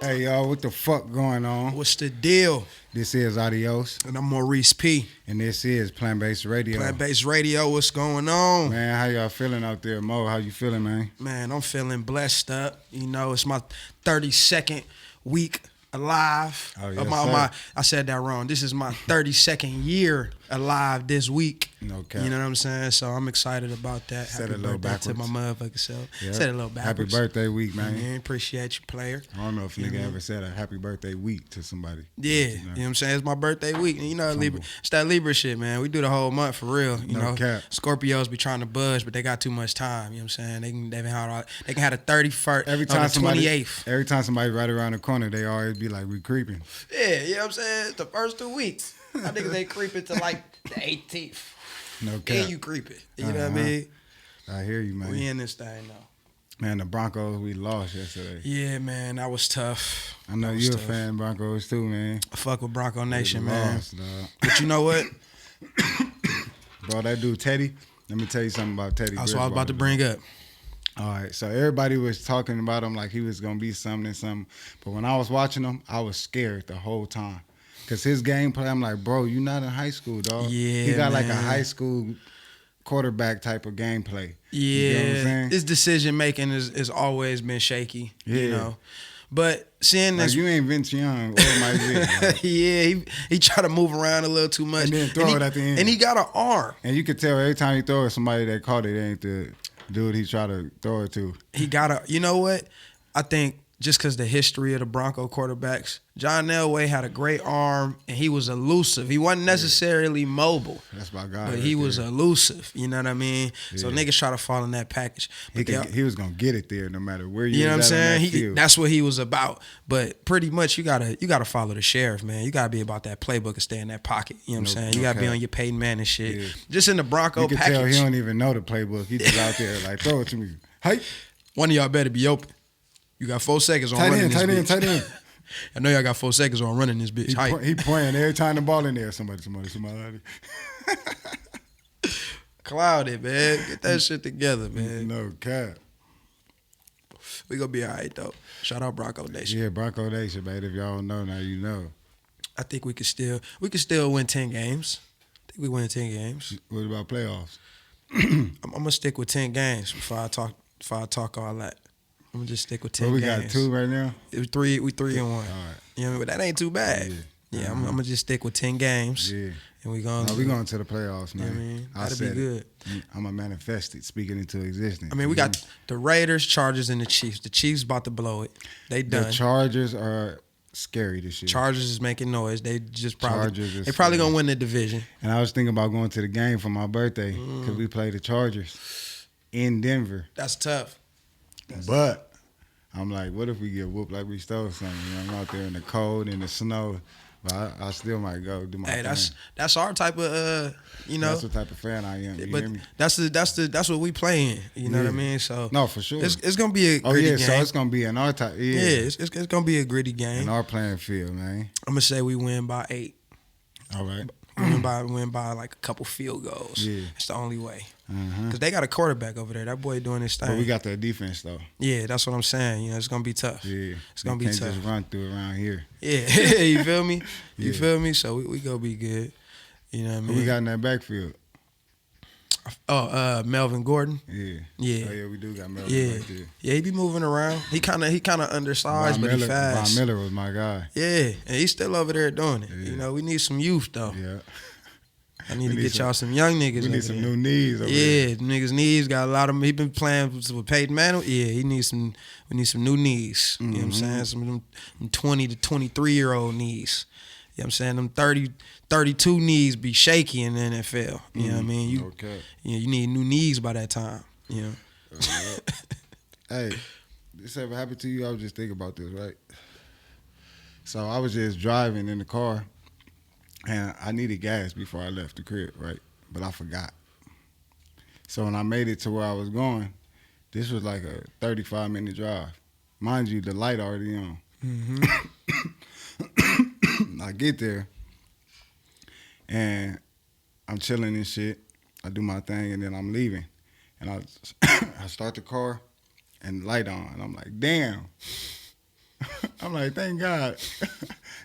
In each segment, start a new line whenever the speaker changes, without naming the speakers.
Hey y'all, what the fuck going on?
What's the deal?
This is Adios,
And I'm Maurice P.
and this is Plant Based Radio.
Plant Based Radio, what's going on?
Man, how y'all feeling out there, Mo? How you feeling, man?
Man, I'm feeling blessed up. You know, it's my 32nd week alive.
Oh, yes, sir.
I said that wrong. This is my 32nd year alive this week.
Okay.
You know what I'm saying? So I'm excited about that.
Said
Happy
it a little
birthday to my
backwards.
motherfucking self.
Yep.
Said it a little
Happy
backwards.
birthday week, man.
Man, appreciate you, player.
I don't know if a
You
nigga
know?
ever said a happy birthday week to somebody.
Yeah, you know what I'm saying? It's my birthday week. And you know, Libra, it's that Libra shit, man. We do the whole month for real. You
No
know,
cap.
Scorpios be trying to buzz, but they got too much time. You know what I'm saying? They can have the 31st,
Every
or
time
the 28th.
Every time somebody right around the corner, they always be like, we creeping.
Yeah, you know what I'm saying? It's the first 2 weeks. I think they creeping to like the 18th.
No cap.
Then you creeping. You know what I
Uh-huh.
mean?
I hear you, man.
We in this thing though.
Man, the Broncos, we lost yesterday.
Yeah, man, that was tough.
I know
That was
you a
tough.
fan of Broncos too, man.
I fuck with Bronco Nation,
We
man.
lost, dog.
But you know what?
Bro, that dude Teddy, let me tell you something about Teddy.
That's what I was about to
Bridgewater.
bring up.
All right, so everybody was talking about him like he was gonna be something and something, but when I was watching him, I was scared the whole time, cause his gameplay, I'm like, bro, you not in high school, dog.
Yeah,
he got like a
man.
high school quarterback type of gameplay.
Yeah,
You know what I'm saying?
his decision making is always been shaky. You
Yeah.
know, but seeing
Like
this,
you ain't Vince Young or Mike Vick, bro.
yeah, he try to move around a little too much,
And then throw it at the end.
and he got an arm.
And you could tell every time he throw it, somebody that caught it ain't the dude he try to throw it to.
He got a. You know what? I think just because the history of the Bronco quarterbacks, John Elway had a great arm and he was elusive. He wasn't necessarily mobile,
That's my guy.
but
right
he was
there.
elusive. You know what I mean? So
Yeah.
niggas try to fall in that package. But
He was gonna get it there no matter where you.
You know what I'm
was at on
saying?
that field.
That's what he was about. But pretty much you gotta follow the sheriff, man. You gotta be about that playbook and stay in that pocket. You know what I'm saying? You gotta be
cap.
on your Peyton Manning shit.
Yeah.
Just in the Bronco
You can tell
package.
he don't even know the playbook. He just out there like, throw it to me. Hey,
One of y'all better be open. You got 4 seconds on
tight
running
end,
this
tight end,
bitch.
tight end.
I know y'all got 4 seconds on running this bitch. Hype.
He pointing every time the ball in there. Somebody.
Clouded, man. Get that shit together, man.
No cap.
We gonna be all right though. Shout out Bronco Nation.
Yeah, Bronco Nation, man. If y'all don't know, now you know.
I think we could still win 10 games. I think we win 10 games.
What about playoffs?
I'm gonna stick with 10 games before I talk all that. I'm gonna just stick with 10
Well, we
games.
got 2 right now.
We 3-1.
All right.
You know, but that ain't too bad.
Yeah.
Yeah, I'm gonna just stick with 10 games.
Yeah.
And we gonna.
No, we going to the playoffs,
You know
man.
what I mean?
I
That'd be
said
good.
it. I'm gonna manifest it, speaking into existence.
I mean, we got the Raiders, Chargers, and the Chiefs. The Chiefs about to blow it. They done.
The Chargers are scary this year.
Chargers is making noise. They just
Chargers is
they probably
scary.
gonna win the division.
And I was thinking about going to the game for my birthday because we play the Chargers in Denver.
That's tough.
But I'm like, what if we get whooped like we stole something? You know, I'm out there in the cold, in the snow. But I still might go do my
Hey,
thing.
that's our type of you know.
That's the type of fan I am. You
but
hear me?
that's what we playing. You know what I
Yeah.
mean? So
No, for sure.
it's gonna be a
Oh
gritty
yeah,
game.
so it's gonna be in our type. Yeah,
yeah, it's gonna be a gritty
in
game.
our playing field, man.
I'm gonna say we win by 8.
All right.
win by like a couple field goals.
Yeah.
It's the only way.
Uh-huh.
Cause they got a quarterback over there. That boy doing his thing.
But we got that defense though.
Yeah, that's what I'm saying. You know, it's gonna be tough.
Yeah,
It's gonna
we
be
can't
tough.
just run through around here.
Yeah, you feel me? You
Yeah.
feel me? So we gonna be good. You know what I
Who
mean?
we got in that backfield?
Melvin Gordon.
Yeah.
Yeah.
Oh yeah, we do got Melvin
Yeah,
right there.
yeah, he be moving around. He kind of undersized, but he fast.
Von Miller was my guy.
Yeah, and he's still over there doing it.
Yeah.
You know, we need some youth though.
Yeah.
I need
We
to
need
get
some-
y'all some young niggas.
We
over
need some
there.
new knees over
Yeah,
there.
them niggas knees got a lot of them. He been playing with Peyton Manning. Yeah, he needs some. We need some new knees. You know what I'm saying? Some of them 20 to 23-year-old knees. You know what I'm saying? Them 30, 32 knees be shaky in the NFL. You know what I mean? You,
Okay.
you need new knees by that time. You know.
Hey, this ever happened to you? I was just thinking about this, right? So I was just driving in the car, and I needed gas before I left the crib, right? But I forgot. So when I made it to where I was going, this was like a 35-minute drive. Mind you, the light already on.
Mm-hmm.
I get there, and I'm chilling and shit. I do my thing, and then I'm leaving. And I start the car, and the light on. And I'm like, damn. I'm like, thank God.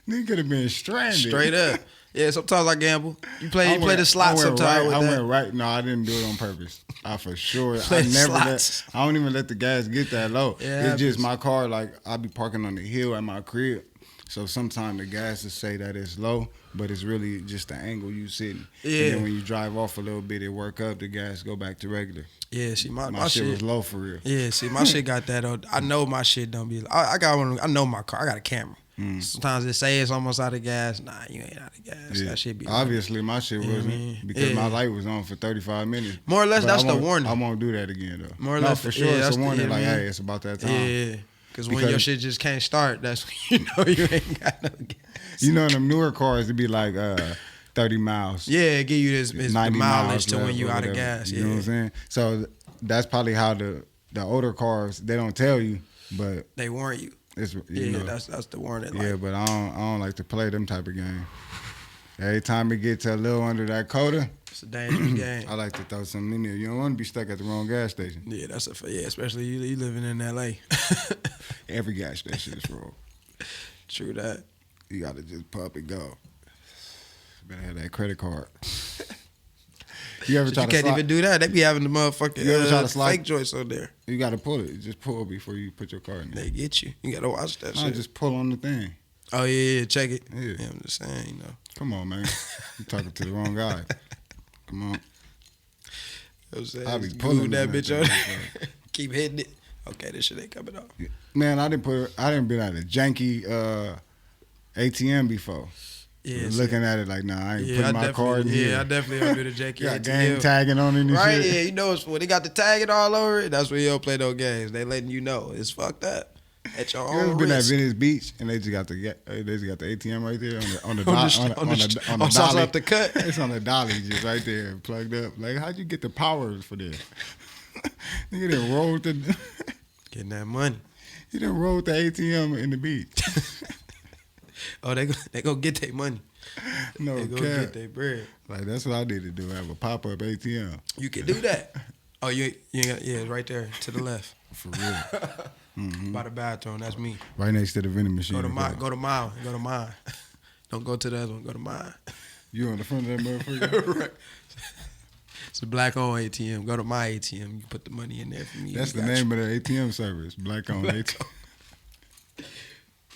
Nigga could have been stranded.
Straight up. Yeah, sometimes I gamble. You play the slots sometimes.
I went right. No, I didn't do it on purpose. I for sure.
Play
I
the
never
slots.
I don't even let the gas get that low.
Yeah,
it's just my car. Like I be parking on the hill at my crib, so sometimes the gas will say that it's low, but it's really just the angle you sitting.
Yeah.
And then when you drive off a little bit, it work up. The gas go back to regular.
Yeah, see my
shit was low for real.
Yeah, see my shit got that. I know my shit don't be. I got one. I know my car. I got a camera. Sometimes it say it's almost out of gas. Nah, you ain't out of gas.
Yeah.
That shit be
obviously my shit wasn't because my light was on for 35 minutes.
More or less,
but
that's the warning.
I won't do that again though.
More or less,
for sure, it's a warning. Like, hey, it's about that time.
Yeah, because when your shit just can't start, that's when you know you ain't got no gas.
You know, in them newer cars, it'd be like 30 miles.
Yeah, give you this 90 mileage to when you out of gas.
You know what I'm saying? So that's probably how the older cars, they don't tell you, but
they warn you.
It's,
know, that's the warning.
Yeah, but I don't like to play them type of game. Every time it gets a little under that quota,
it's a dangerous game.
I like to throw something in there. You don't want to be stuck at the wrong gas station.
Yeah, especially you living in LA.
Every gas station is wrong.
True that.
You gotta just pump and go. Better have that credit card. You ever try to
You can't
slide?
even do that. They be having the motherfucking
You ever try to slide?
fake joints on there.
You gotta pull it. Just pull before you put your card in there.
They get you. You gotta watch that
No,
shit.
just pull on the thing.
Oh yeah, check it.
Yeah.
I'm just saying, you know.
Come on, man. You talking to the wrong guy. Come on.
I'm saying,
I be
just
pulling
glue that bitch on.
thing.
Keep hitting it. Okay, this shit ain't coming off.
Yeah. Man, I didn't been at a janky ATM before.
Yeah,
looking at it like, nah, I ain't putting my card in here.
Yeah, I definitely don't do the janky
Got
ATM.
gang tagging on it and
right,
shit.
yeah, you know it's when they got the tagging all over it. That's when you don't play those games. They letting you know it's fucked up at your
You ever
own
been at
risk.
Venice Beach and they just got the ATM right there on the
on
dolly.
up the cut.
It's on the dolly just right there plugged up. Like, how'd you get the power for this? Nigga done rolled the
Getting that money.
he done rolled the ATM in the beach.
Oh, they go get their money.
No
They go
cap.
get their bread.
Like, that's what I need to do. Have a pop up ATM.
You can do that. Oh, you got, yeah, right there to the left.
For real.
By the bathroom, that's me.
Right next to the vending machine.
Go to mine. Don't go to the other one. Go to mine.
You on the front of that motherfucker?
Right. It's a black-owned ATM. Go to my ATM. You can put the money in there for me.
That's the name of the ATM service. Black on ATM.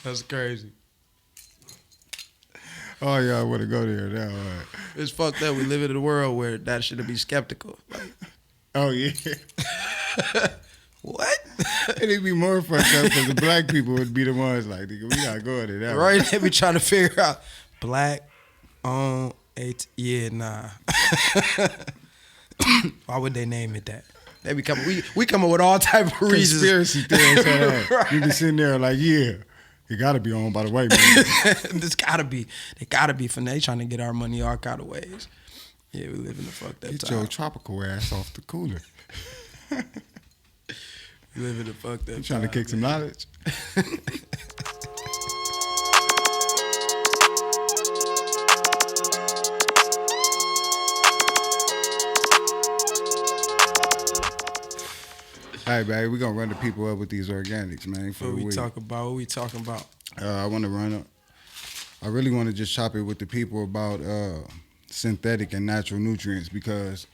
That's crazy.
Oh, y'all want to go there now. Right.
It's fucked up. We live in a world where that should be skeptical. Like,
Oh, yeah.
what?
It'd be more fucked up because the black people would be the ones like, nigga, we got to go to that.
Right? They be trying to figure out black on yeah, nah. Why would they name it that? They be coming. We come up with all type of reasons.
Conspiracy theories. Right. You be sitting there like, yeah, it got to be owned by the white man.
This gotta be. They gotta be finesse. They trying to get our money all kind of ways. Yeah, we live in the fucked up
Get
time.
your tropical ass off the cooler.
We live in the fucked up
You trying to kick some knowledge? All right, baby, we're going to run the people up with these organics, man, for
What
the
we
week.
talking about? What we talking about?
I want to run up. I really want to just chop it with the people about synthetic and natural nutrients because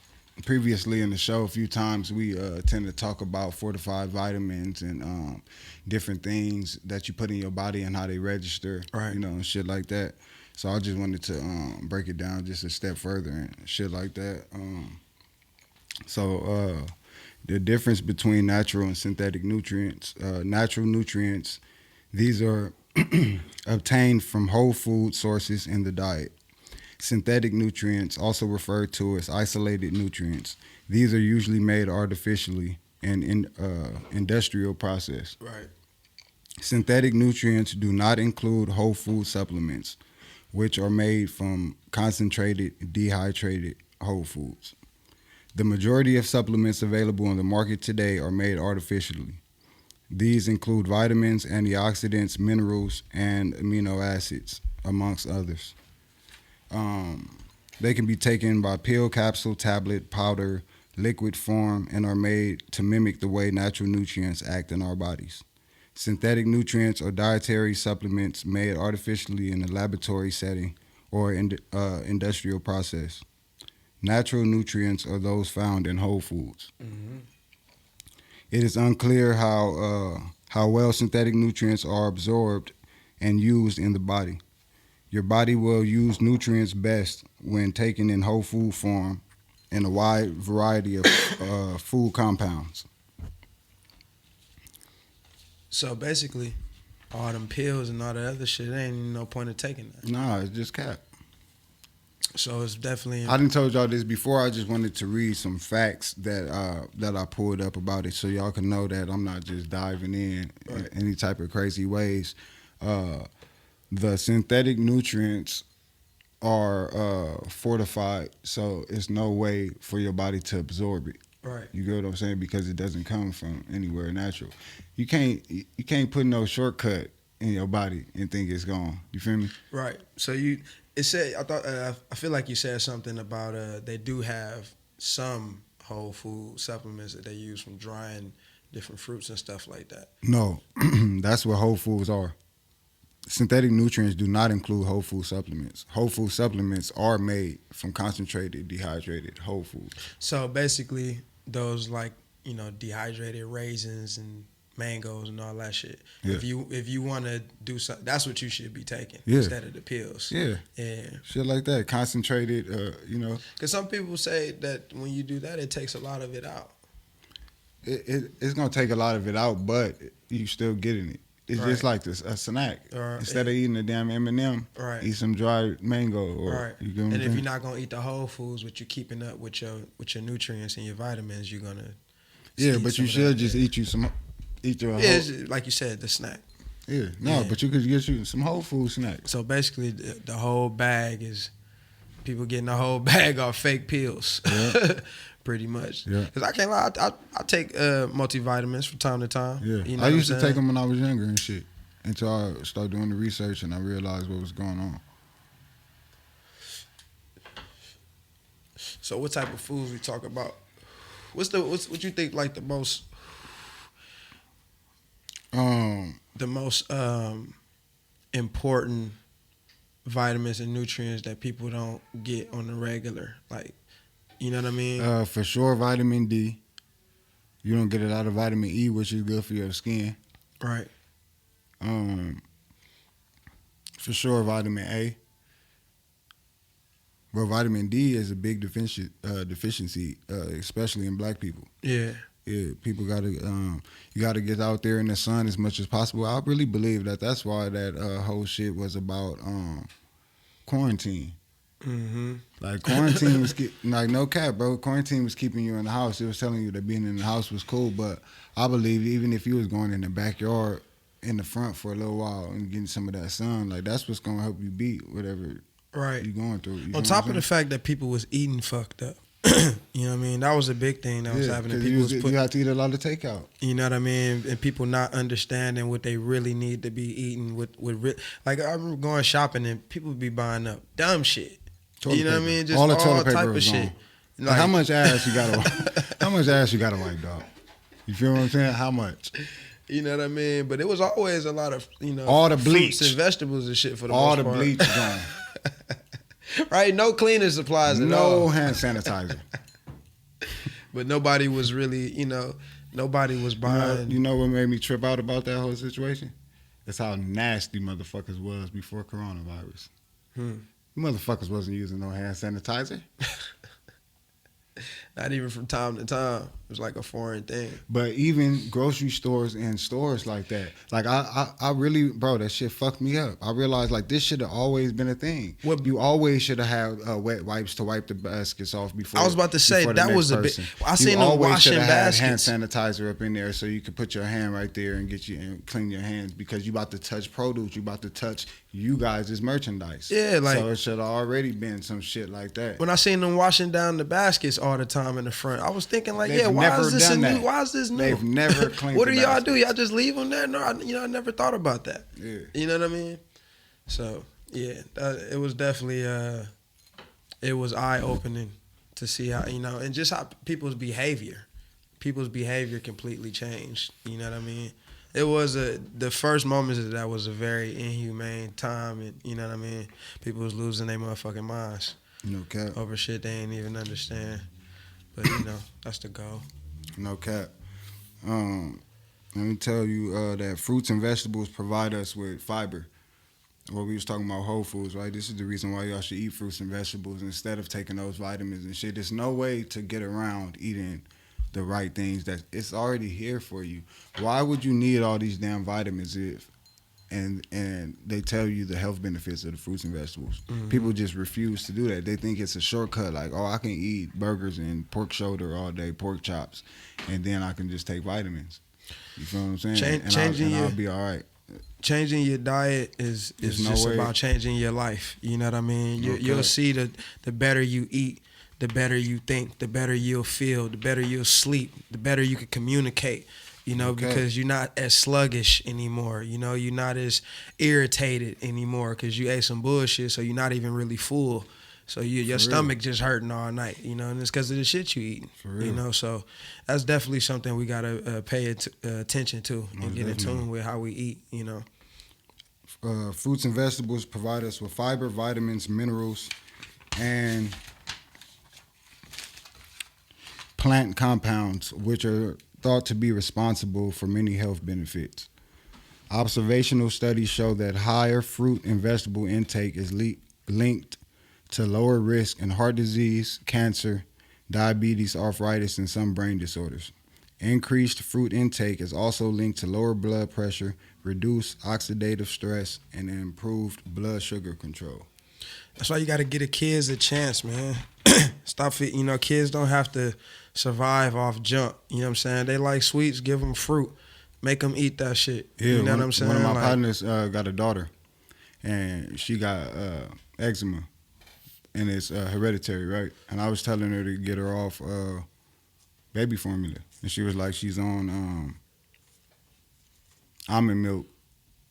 previously in the show a few times we tend to talk about fortified vitamins and different things that you put in your body and how they register,
Right.
you know, and shit like that. So I just wanted to break it down just a step further and shit like that. The difference between natural and synthetic nutrients. Natural nutrients, these are obtained from whole food sources in the diet. Synthetic nutrients, also referred to as isolated nutrients, these are usually made artificially and in industrial process.
Right.
Synthetic nutrients do not include whole food supplements, which are made from concentrated, dehydrated whole foods. The majority of supplements available on the market today are made artificially. These include vitamins, antioxidants, minerals, and amino acids, amongst others. They can be taken by pill, capsule, tablet, powder, liquid form, and are made to mimic the way natural nutrients act in our bodies. synthetic nutrients or dietary supplements made artificially in a laboratory setting or industrial process. Natural nutrients are those found in whole foods.
Mm-hmm.
It is unclear how well synthetic nutrients are absorbed and used in the body. Your body will use nutrients best when taken in whole food form in a wide variety of food compounds.
So basically, all them pills and all that other shit, ain't even no point of taking that.
Nah, it's just cap.
So it's definitely.
I done told y'all this before. I just wanted to read some facts that I pulled up about it, so y'all can know that I'm not just diving in any type of crazy ways. The synthetic nutrients are fortified, so it's no way for your body to absorb it.
Right.
You get what I'm saying? Because it doesn't come from anywhere natural. You can't put no shortcut in your body and think it's gone. You feel me?
Right. So I feel like you said something about they do have some whole food supplements that they use from drying different fruits and stuff like that.
No, that's what whole foods are. Synthetic nutrients do not include whole food supplements. Whole food supplements are made from concentrated, dehydrated whole foods.
So basically, those dehydrated raisins and mangoes and all that shit.
Yeah.
If you want to do something, that's what you should be taking instead of the pills.
Yeah. Shit like that, concentrated.
Because some people say that when you do that, it takes a lot of it out.
It's gonna take a lot of it out, but you still getting it. It's just like this, a snack. Instead of eating a damn M&M, eat some dried mango. You get what
and if you're not gonna eat the whole foods, but you're keeping up with your nutrients and your vitamins, you're gonna.
Yeah, but you should just eat your whole.
Yeah, like you said, the snack.
Yeah, no, but you could get you some whole food snacks.
So basically, the whole bag is people getting the whole bag off fake pills. Yeah. Pretty much. Yeah. Because I can't lie, I take multivitamins from time to time.
Yeah.
You know
I used to take them when I was younger and shit until I started doing the research and I realized what was going on.
So what type of foods we talk about? What you think like the most important vitamins and nutrients that people don't get on the regular? Like, you know what I mean?
For sure, vitamin D. You don't get a lot of vitamin E, which is good for your skin.
Right.
For sure, vitamin A. But vitamin D is a big deficiency, especially in black people.
Yeah.
Yeah, people you gotta get out there in the sun as much as possible. I really believe that's why that whole shit was about quarantine.
Mm-hmm.
Like quarantine was like no cap, bro. Quarantine was keeping you in the house. It was telling you that being in the house was cool, but I believe even if you was going in the backyard in the front for a little while and getting some of that sun, like that's what's gonna help you beat whatever you're going through.
On top of the fact that people was eating fucked up. You know what I mean? That was a big thing that was happening.
You have to eat a lot of takeout.
You know what I mean? And people not understanding what they really need to be eating like I remember going shopping and people would be buying up dumb shit. You know what I mean? Just
all the toilet paper
type of
shit. Like, how much ass you gotta wipe, dog? You feel what I'm saying? How much?
You know what I mean? But it was always a lot of,
all the bleach
fruits and vegetables and shit for the
all
most part.
All the bleach gone.
Right? No cleaning supplies at all.
No hand sanitizer.
But nobody was really, nobody was buying.
You know what made me trip out about that whole situation? That's how nasty motherfuckers was before coronavirus. Motherfuckers wasn't using no hand sanitizer.
Not even from time to time. It was like a foreign thing.
But even grocery stores and stores like that, like I really, bro, that shit fucked me up. I realized like this should have always been a thing. You always should have had wet wipes to wipe the baskets off before.
I was about to say that was a bit. I seen them washing baskets.
Hand sanitizer up in there so you could put your hand right there and and clean your hands because you about to touch produce. You about to touch you guys' merchandise.
Yeah, like
so it should have already been some shit like that.
When I seen them washing down the baskets all the time in the front, I was thinking like, why is this new? Why is this new?
They've never cleaned.
What do y'all do? Y'all just leave them there? No, I never thought about that.
Yeah,
you know what I mean. So yeah, it was definitely it was eye opening to see how and just how people's behavior completely changed. You know what I mean? It was the first moments of that was a very inhumane time, and you know what I mean. People was losing their motherfucking minds
No cap.
over shit they ain't even understand. But you know, that's the goal.
No cap. Let me tell you that fruits and vegetables provide us with fiber. What we was talking about whole foods, right? This is the reason why y'all should eat fruits and vegetables instead of taking those vitamins and shit. There's no way to get around eating the right things that it's already here for you. Why would you need all these damn vitamins if and they tell you the health benefits of the fruits and vegetables?
Mm-hmm.
People just refuse to do that. They think it's a shortcut, like, oh, I can eat burgers and pork shoulder all day, pork chops, and then I can just take vitamins. You feel what I'm saying? I'll be all right.
Changing your diet is just about changing your life. You know what I mean? You'll see the better you eat, the better you think, the better you'll feel, the better you'll sleep, the better you can communicate. You know, because you're not as sluggish anymore. You know, you're not as irritated anymore because you ate some bullshit, so you're not even really full. So your stomach just hurting all night, you know, and it's because of the shit you eating, you know. So that's definitely something we gotta pay attention to and get in tune with how we eat, you know.
Fruits and vegetables provide us with fiber, vitamins, minerals, and plant compounds, which are thought to be responsible for many health benefits. Observational studies show that higher fruit and vegetable intake is linked to lower risk in heart disease, cancer, diabetes, arthritis, and some brain disorders. Increased fruit intake is also linked to lower blood pressure, reduced oxidative stress, and improved blood sugar control.
That's why you got to get the kids a chance, man. Stop it. You know, kids don't have to survive off junk. You know what I'm saying? They like sweets, give them fruit. Make them eat that shit.
Yeah,
you know what I'm saying?
One of my partners got a daughter, and she got eczema. And it's hereditary, right? And I was telling her to get her off baby formula. And she was like, she's on almond milk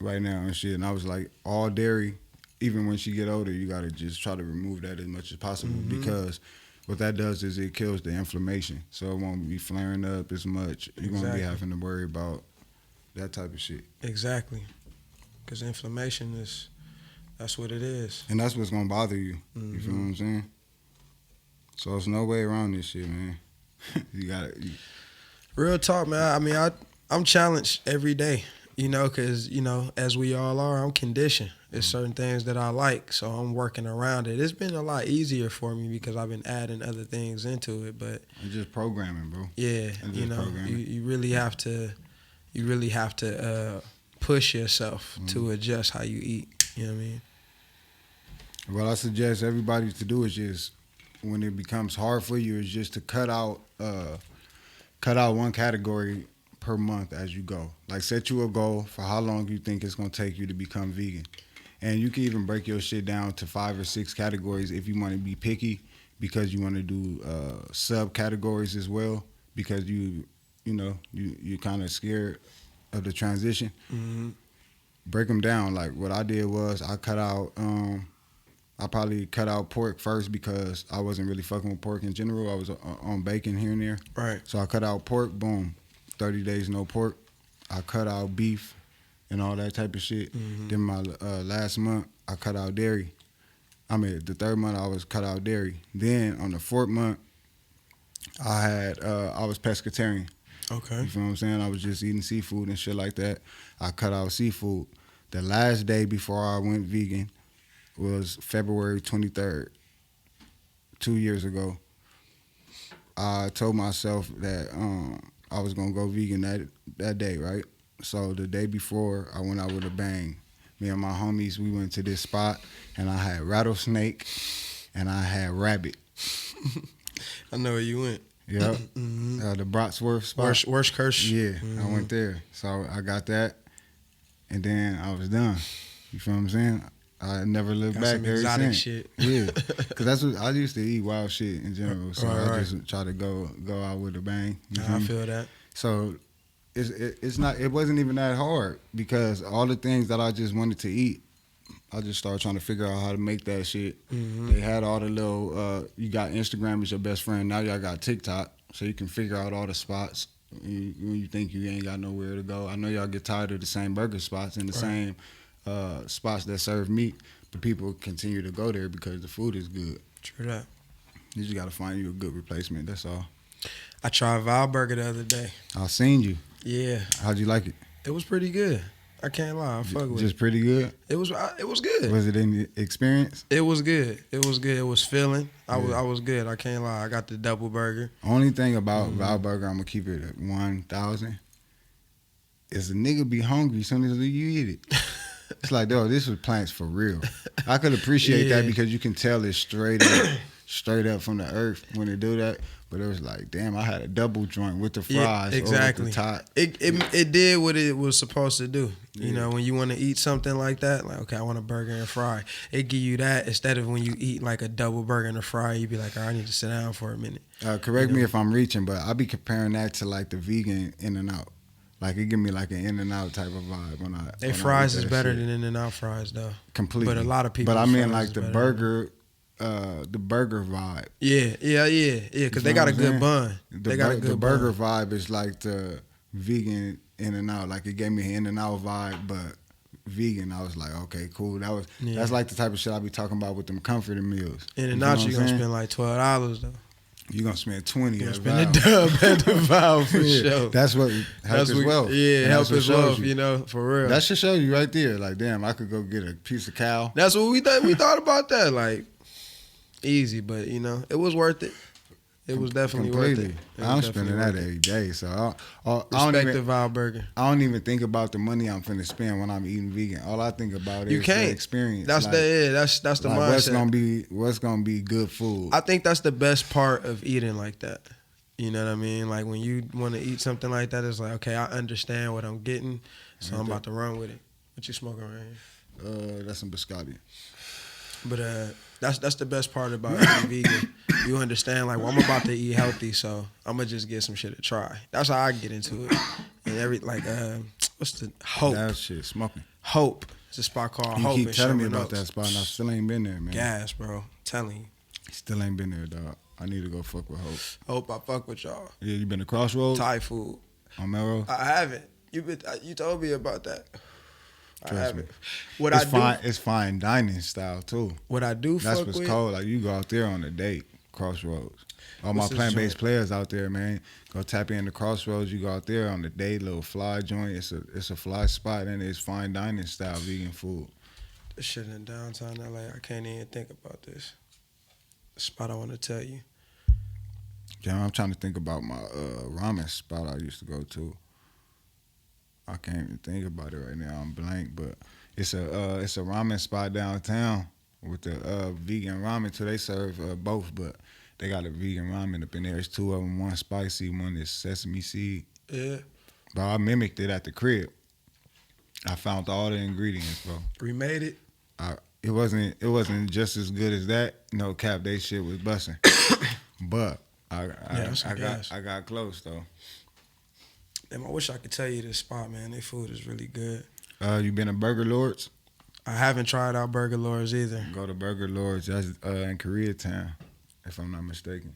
right now and shit. And I was like, all dairy, even when she get older, you got to just try to remove that as much as possible because what that does is it kills the inflammation. So it won't be flaring up as much. You're going to be having to worry about that type of shit.
Exactly. Because inflammation that's what it is.
And that's what's gonna bother you. You feel what I'm saying? So there's no way around this shit, man. You gotta eat.
Real talk, man. I mean, I'm challenged every day, you know, because, you know, as we all are, I'm conditioned. There's certain things that I like, so I'm working around it. It's been a lot easier for me because I've been adding other things into it, but...
It's just programming, bro.
Yeah, you know, you really have to push yourself to adjust how you eat, you know what I mean?
What I suggest everybody to do is just, when it becomes hard for you, is just to cut out one category per month as you go. Like, set you a goal for how long you think it's gonna take you to become vegan, and you can even break your shit down to 5 or 6 categories if you want to be picky, because you want to do subcategories as well, because you're kind of scared of the transition. Break them down. Like, what I did was I cut out. I probably cut out pork first because I wasn't really fucking with pork in general. I was on bacon here and there.
Right.
So I cut out pork, boom, 30 days no pork. I cut out beef and all that type of shit. Then my last month, I cut out dairy. I mean, the third month I was cut out dairy. Then on the 4th month, I was pescatarian.
Okay.
You feel what I'm saying? I was just eating seafood and shit like that. I cut out seafood. The last day before I went vegan was February 23rd, 2 years ago. I told myself that I was gonna go vegan that day, right? So the day before, I went out with a bang. Me and my homies, we went to this spot, and I had rattlesnake, and I had rabbit.
I know where you went.
Yep. The Brotsworth spot.
Worst curse.
Yeah, I went there. So I got that, and then I was done. You feel what I'm saying? I never looked back ever since.
Shit.
Yeah, because that's what I used to eat, wild shit in general. So I just try to go out with a bang.
I feel that.
So it wasn't even that hard, because all the things that I just wanted to eat, I just started trying to figure out how to make that shit. They had all the little, you got Instagram as your best friend. Now y'all got TikTok, so you can figure out all the spots when you think you ain't got nowhere to go. I know y'all get tired of the same burger spots and the same spots that serve meat, but people continue to go there because the food is good.
True that.
You just gotta find you a good replacement. That's all.
I tried Val Burger the other day.
I seen you.
Yeah.
How'd you like it?
It was pretty good. I can't lie. I fuck with it.
Just pretty good.
It was good.
Was it any experience?
It was good. It was good. It was filling. I was good. I can't lie. I got the double burger.
Only thing about Val Burger, I'm gonna keep it at 1,000. Is a nigga be hungry as soon as you eat it. It's like, yo, this was plants for real. I could appreciate that because you can tell it's straight up from the earth when they do that. But it was like, damn, I had a double joint with the fries
exactly.
over the top.
It did what it was supposed to do. You know, when you want to eat something like that, like, okay, I want a burger and a fry. It give you that instead of when you eat like a double burger and a fry, you be like, all right, I need to sit down for a minute.
Correct me if I'm reaching, but I be comparing that to like the vegan In-N-Out. Like it give me like an In-N-Out type of vibe when I.
They fries is better than In-N-Out fries though.
Completely.
But a lot of people.
But I mean like the burger vibe.
Yeah. Because they got a good bun. They got a good
The burger
bun.
vibe is like the vegan In-N-Out. Like it gave me an In-N-Out vibe, but vegan. I was like, okay, cool. That's like the type of shit I be talking about with them comforting meals.
In-N-Out, you gonna spend like $12 though.
You gonna spend 20.
You gonna spend a dub at the Valve for sure.
That's what helps as well.
Yeah, help as well. You know, for real.
That should show you right there. Like, damn, I could go get a piece of cow.
That's what we thought. We thought about that. Like, easy, but you know, it was worth it. It was definitely worth it.
I'm spending that every day, so I
respect the Val Burger.
I don't even think about the money I'm finna spend when I'm eating vegan. All I think about is the experience.
That's
like,
that's the mindset.
What's gonna be good food.
I think that's the best part of eating like that. You know what I mean? Like when you want to eat something like that, it's like, okay, I understand what I'm getting, so I'm about to run with it. What you smoking right here?
That's some biscotti.
But that's the best part about eating vegan. You understand, like, well, I'm about to eat healthy, so I'm gonna just get some shit to try. That's how I get into it. And what's the Hope?
That shit smoking.
Hope. It's a spot called Hope.
You keep telling me about that spot, and I still ain't been there, man.
Gas, bro. I'm telling you.
Still ain't been there, dog. I need to go fuck with Hope.
Hope I fuck with y'all.
Yeah, you been to Crossroads?
Thai food.
On Melrose?
I haven't. You told me about that.
Trust
I haven't.
Me. It's fine dining style too.
What I do
That's
fuck
what's
with,
cold. Like you go out there on a date, Crossroads. All my plant-based players out there, man. Go tap in the Crossroads. You go out there on the date, little fly joint. It's a fly spot and it's fine dining style vegan food.
This shit in downtown LA. I can't even think about this. The spot I want to tell you.
Yeah, I'm trying to think about my ramen spot I used to go to. I can't even think about it right now. I'm blank, but it's a ramen spot downtown with the vegan ramen too. They serve both, but they got a vegan ramen up in there. It's two of them. One spicy, one is sesame seed.
Yeah.
But I mimicked it at the crib. I found all the ingredients, bro.
Remade it.
It wasn't just as good as that. No cap, they shit was busting. But I got close though.
Damn, I wish I could tell you this spot, man. Their food is really good.
You been to Burger Lords?
I haven't tried out Burger Lords either.
Go to Burger Lords. That's in Koreatown, if I'm not mistaken.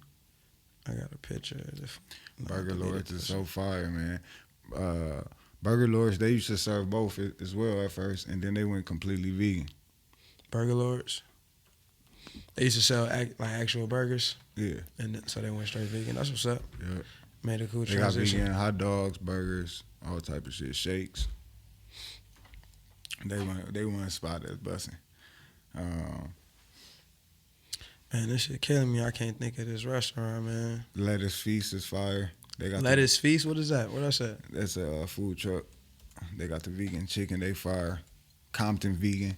I got a picture of this.
Burger Lords is so fire, man. Burger Lords, they used to serve both as well at first, and then they went completely vegan.
Burger Lords? They used to sell like actual burgers?
Yeah.
And so they went straight vegan. That's what's up.
Yeah.
Made a cool
transition. They got vegan hot dogs, burgers, all type of shit, shakes. They want a spot that's busting.
Man, this shit killing me. I can't think of this restaurant, man.
Lettuce Feast is fire. They got
Lettuce Feast? What is that? What I said?
That's a food truck. They got the vegan chicken. They fire. Compton Vegan.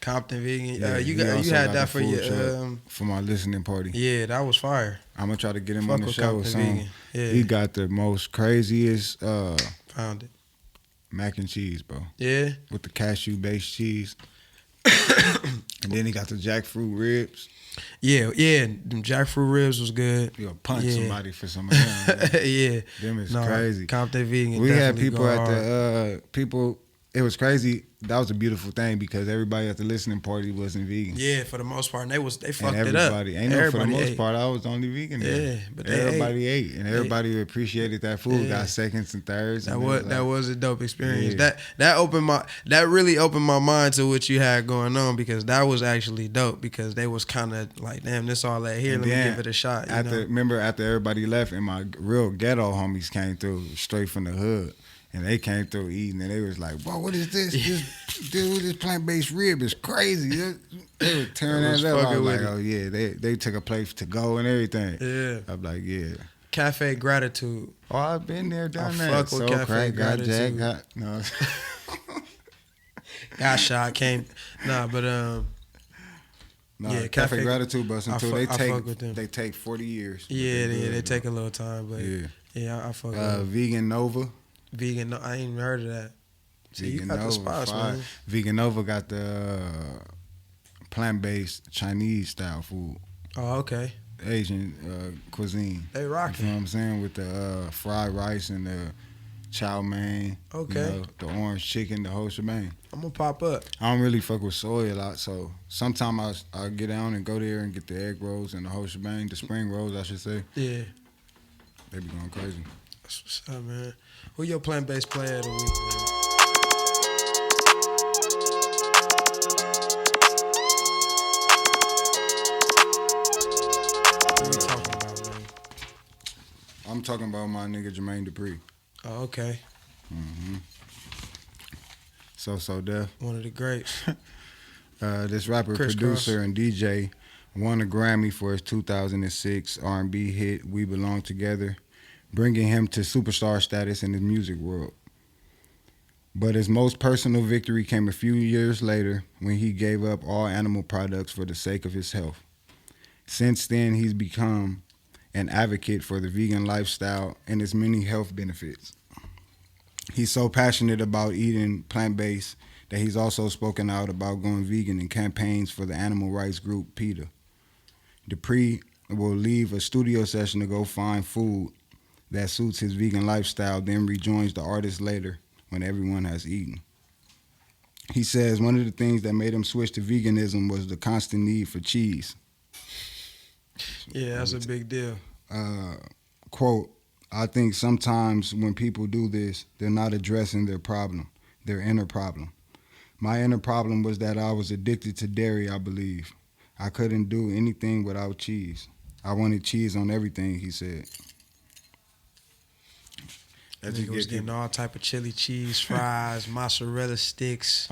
Compton Vegan.
Yeah,
you had that for your
for my listening party.
Yeah, that was fire.
I'm gonna try to get him on the show with some.
Yeah.
He got the most craziest
found it.
Mac and cheese, bro.
Yeah.
With the cashew based cheese. And then he got the jackfruit ribs.
Yeah. Them jackfruit ribs was good.
You gonna punch somebody for some of them.
Yeah.
Them is crazy.
Compton Vegan.
We had people at the it was crazy. That was a beautiful thing because everybody at the listening party wasn't vegan.
Yeah, for the most part, and they fucked
And
it up.
everybody, for the most
ate.
part, I was the only vegan there.
Yeah, but
everybody ate, and everybody appreciated that food.
Yeah.
Got seconds and thirds.
That
and
was a dope experience.
Yeah.
That really opened my mind to what you had going on because that was actually dope because they was kind of like, damn, this all that here. Let me give it a shot.
Remember after everybody left and my real ghetto homies came through straight from the hood. And they came through eating, and they was like, "Bro, what is this? This plant-based rib is crazy." They were tearing that up. I was like, "Oh yeah, they took a place to go and everything."
Yeah,
I'm like, "Yeah."
Cafe Gratitude.
Oh, I've been there, done that.
Fuck with Cafe Gratitude. Got shot. Came. Nah, but
yeah, Cafe Gratitude busting too. They take 40 years.
Yeah, they take a little time, but yeah, I fuck with them.
Vegan Nova.
Vegan, no, I ain't even heard of that. See, you got the spots, man.
Vegan Nova got the plant-based Chinese style food.
Oh, okay.
Asian cuisine.
They rocking.
You know what I'm saying? With the fried rice and the chow mein.
Okay.
The orange chicken, the whole shebang.
I'm gonna pop up.
I don't really fuck with soy a lot, so sometimes I get down and go there and get the egg rolls and the whole shebang, the spring rolls, I should say.
Yeah.
They be going crazy.
That's what's up, man. Who your plant-based player of the week, man? What you talking about, man?
I'm talking about my nigga Jermaine Dupri.
Oh, okay.
Mm-hmm. So Def.
One of the greats.
This rapper, producer, and DJ won a Grammy for his 2006 R&B hit "We Belong Together," bringing him to superstar status in the music world. But his most personal victory came a few years later when he gave up all animal products for the sake of his health. Since then, he's become an advocate for the vegan lifestyle and its many health benefits. He's so passionate about eating plant-based that he's also spoken out about going vegan in campaigns for the animal rights group PETA. Dupri will leave a studio session to go find food that suits his vegan lifestyle, then rejoins the artist later when everyone has eaten. He says one of the things that made him switch to veganism was the constant need for cheese.
Yeah, that's a big deal.
Quote, "I think sometimes when people do this, they're not addressing their problem, their inner problem. My inner problem was that I was addicted to dairy, I believe. I couldn't do anything without cheese. I wanted cheese on everything," he said.
Nigga was getting all type of chili cheese, fries, mozzarella sticks,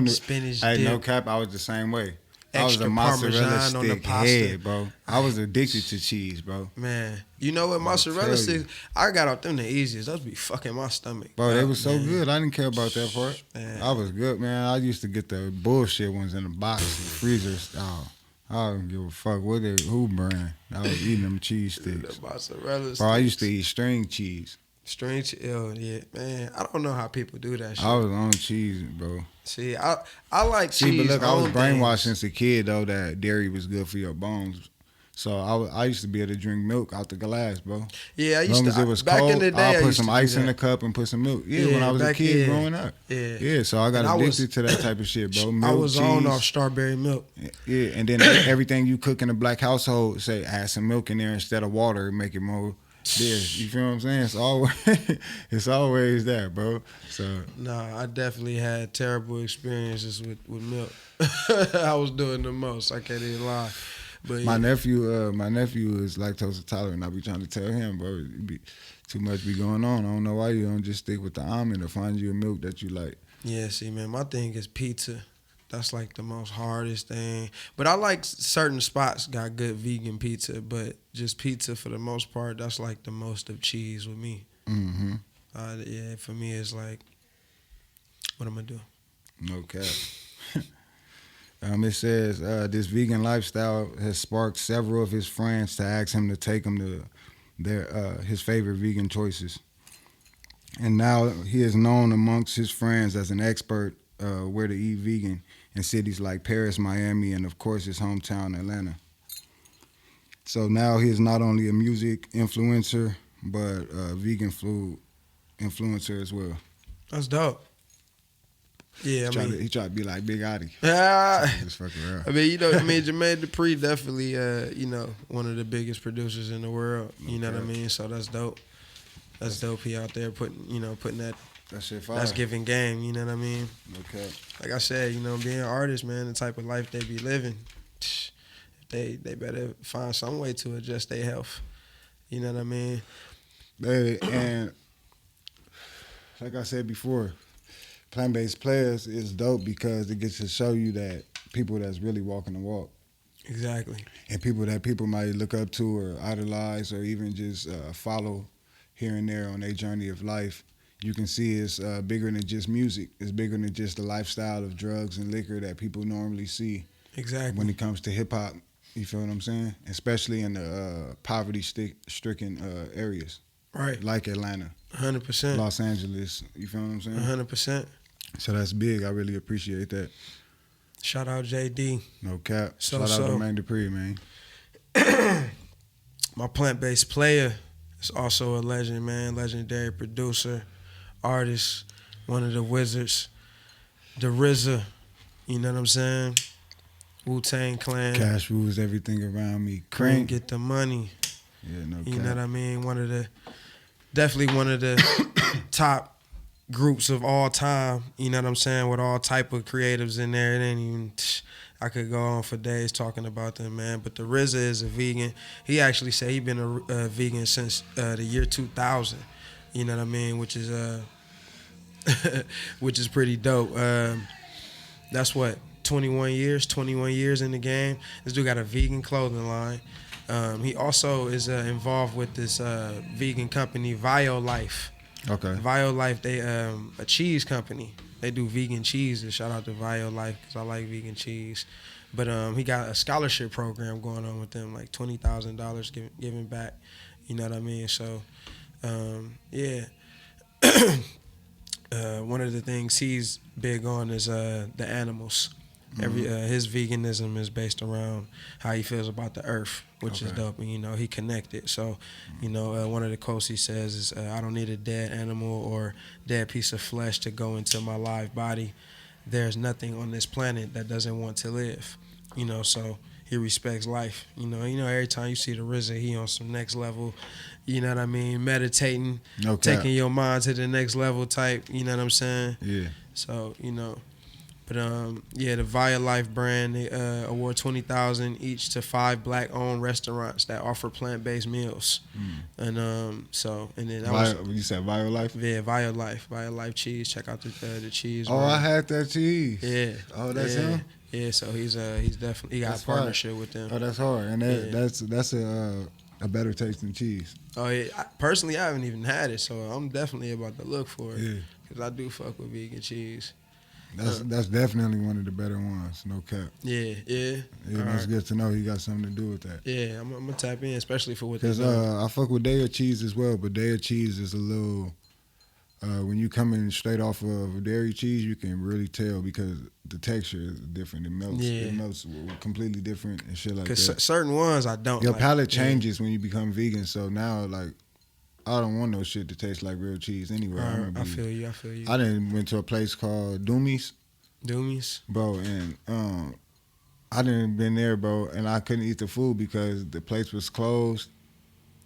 spinach
dip.
Hey,
no cap, I was the same way. I was
extra
a mozzarella
Parmesan on the
stick
pasta.
head, bro. I was addicted to cheese, bro.
Man, you know what, mozzarella sticks, I got off them the easiest. Those be fucking my stomach.
Bro, they was so good. I didn't care about that part.
Man.
I was good, man. I used to get the bullshit ones in the box, the freezer style. I don't give a fuck who brand. I was eating them cheese sticks.
The mozzarella sticks.
Bro, I used to eat string cheese.
String cheese, yeah, man. I don't know how people do that shit.
I was on cheese, bro.
See, I like cheese.
See, but look, I was brainwashed
things.
since a kid, though, that dairy was good for your bones. So I used to be able to drink milk out the glass, bro.
Yeah, I used
to. As long
to.
as it was
back
cold,
in the day,
I'll
I
put
used
some
to
ice
do
in
that.
the cup and put some milk. Yeah, when I was a kid growing up. Yeah, so I got addicted to that type of shit, bro. Milk,
I was
cheese.
on off strawberry milk.
Yeah, and then everything you cook in a black household, say add some milk in there instead of water, make it more. Yeah, you feel what I'm saying? It's always that, bro. So
nah, I definitely had terrible experiences with milk. I was doing the most. I can't even lie. But
my nephew is lactose intolerant. I be trying to tell him, bro, too much be going on. I don't know why you don't just stick with the almond or find you a milk that you like.
Yeah, see, man, my thing is pizza. That's like the most hardest thing. But I like certain spots got good vegan pizza, but just pizza for the most part, that's like the most of cheese with me.
Mm-hmm.
Yeah, for me, it's like, what am I doing?
No cap. It says this vegan lifestyle has sparked several of his friends to ask him to take him to his favorite vegan choices. And now he is known amongst his friends as an expert where to eat vegan in cities like Paris, Miami, and of course his hometown, Atlanta. So now he is not only a music influencer, but a vegan food influencer as well.
That's dope. Yeah,
he tried to be like Big Adi. Just fucking around.
I mean, Jermaine Dupri definitely, one of the biggest producers in the world. You know what I mean? So that's dope. That's dope. He out there putting that
shit fire.
That's giving game. You know what I mean?
Okay.
Like I said, being an artist, man, the type of life they be living, they better find some way to adjust their health. You know what I mean?
And like I said before, plant-based players is dope because it gets to show you that people that's really walking the walk.
Exactly.
And people that people might look up to or idolize or even just follow here and there on their journey of life, you can see it's bigger than just music. It's bigger than just the lifestyle of drugs and liquor that people normally see.
Exactly.
When it comes to hip-hop, you feel what I'm saying? Especially in the poverty-stricken areas.
Right.
Like Atlanta.
100%.
Los Angeles. You feel what I'm saying?
100%.
So that's big. I really appreciate that.
Shout out JD.
No cap. Shout out to Jermaine Dupri, man.
My plant-based player is also a legend, man. Legendary producer, artist, one of the wizards. The RZA. You know what I'm saying? Wu-Tang Clan.
Cash rules everything around me.
Crank, get the money.
Yeah, no cap.
You know what I mean? Definitely one of the top groups of all time. You know what I'm saying? With all type of creatives in there. It ain't even. I could go on for days talking about them, man. But the RZA is a vegan. He actually said he been a vegan since the year 2000. You know what I mean? Which is which is pretty dope. That's what. 21 years in the game. This dude got a vegan clothing line. He also is involved with this vegan company, VioLife.
Okay.
VioLife, they a cheese company. They do vegan cheeses. Shout out to VioLife because I like vegan cheese. But he got a scholarship program going on with them, like $20,000 giving back. You know what I mean? So, yeah. One of the things he's big on is the animals. His veganism is based around how he feels about the earth, which is dope. And, he connected. So, one of the quotes he says is, I don't need a dead animal or dead piece of flesh to go into my live body. There's nothing on this planet that doesn't want to live. So he respects life. Every time you see the RZA, he on some next level, you know what I mean, meditating, taking your mind to the next level type, you know what I'm saying?
Yeah.
So, But the VioLife brand, they award $20,000 each to 5 black-owned restaurants that offer plant-based meals. And then
you said VioLife?
Yeah, VioLife cheese. Check out the cheese.
Oh, I had that cheese.
Yeah.
Oh, that's him.
Yeah, so he's definitely got a partnership with them.
Oh, that's hard, and that's a better tasting cheese.
Oh yeah, personally I haven't even had it, so I'm definitely about to look for it.
Yeah,
because I do fuck with vegan cheese.
That's definitely one of the better ones, no cap.
Yeah.
That's good to know he got something to do with that.
Yeah, I'm gonna tap in, especially for what they
do. Because I fuck with Daya cheese as well, but Daya cheese is a little. When you come in straight off of dairy cheese, you can really tell because the texture is different. It melts.
Yeah.
It melts completely different and shit like that.
Because certain ones I don't.
Your palate changes when you become vegan. So now, like, I don't want no shit to taste like real cheese anyway.
I feel you.
I done went to a place called Doomies. Bro, and I done been there, bro, and I couldn't eat the food because the place was closed,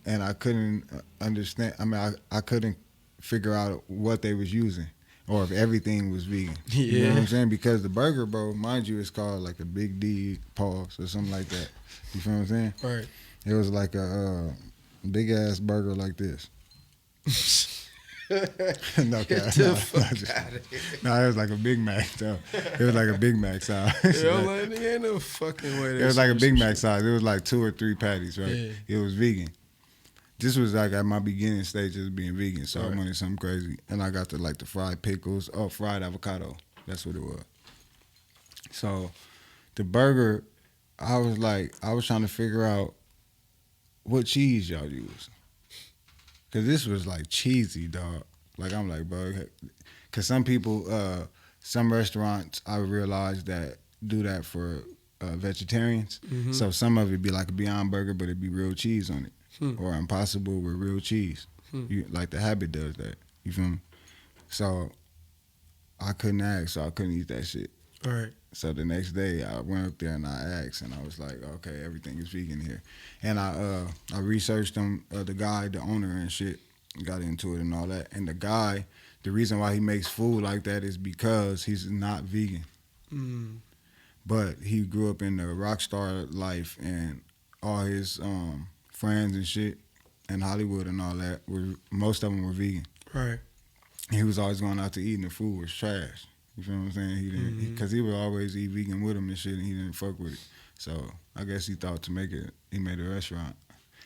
and I couldn't understand. I mean, I couldn't figure out what they was using or if everything was vegan.
Yeah.
You know what I'm saying? Because the burger, bro, mind you, it's called like a Big D pause or something like that. You feel what I'm saying?
Right.
It was like a big ass burger like this. No, it was like a Big Mac though. It was like a Big Mac size.
Ain't no fucking way.
It was like a Big Mac size. It was like 2 or 3 patties, right?
Yeah.
It was vegan. This was like at my beginning stages of being vegan, so I wanted something crazy, and I got the fried pickles, fried avocado. That's what it was. So, the burger, I was trying to figure out what cheese y'all use. Cause this was like cheesy, dog. Like I'm like, bro, cause some people, some restaurants I realized that do that for vegetarians. Mm-hmm. So some of it be like a Beyond Burger, but it be real cheese on it, or Impossible with real cheese. Like the Habit does that. You feel me? So I couldn't ask, so I couldn't eat that shit.
Right.
So the next day, I went up there and I asked, and I was like, okay, everything is vegan here. And I researched them, the guy, the owner and shit, got into it and all that. And the guy, the reason why he makes food like that is because he's not vegan.
Mm.
But he grew up in the rock star life, and all his friends and shit in Hollywood and all that, most of them were vegan.
Right.
And he was always going out to eat, and the food was trash. You feel what I'm saying? He didn't, because he would always eat vegan with him and shit, and he didn't fuck with it. So I guess he thought to make it, he made a restaurant.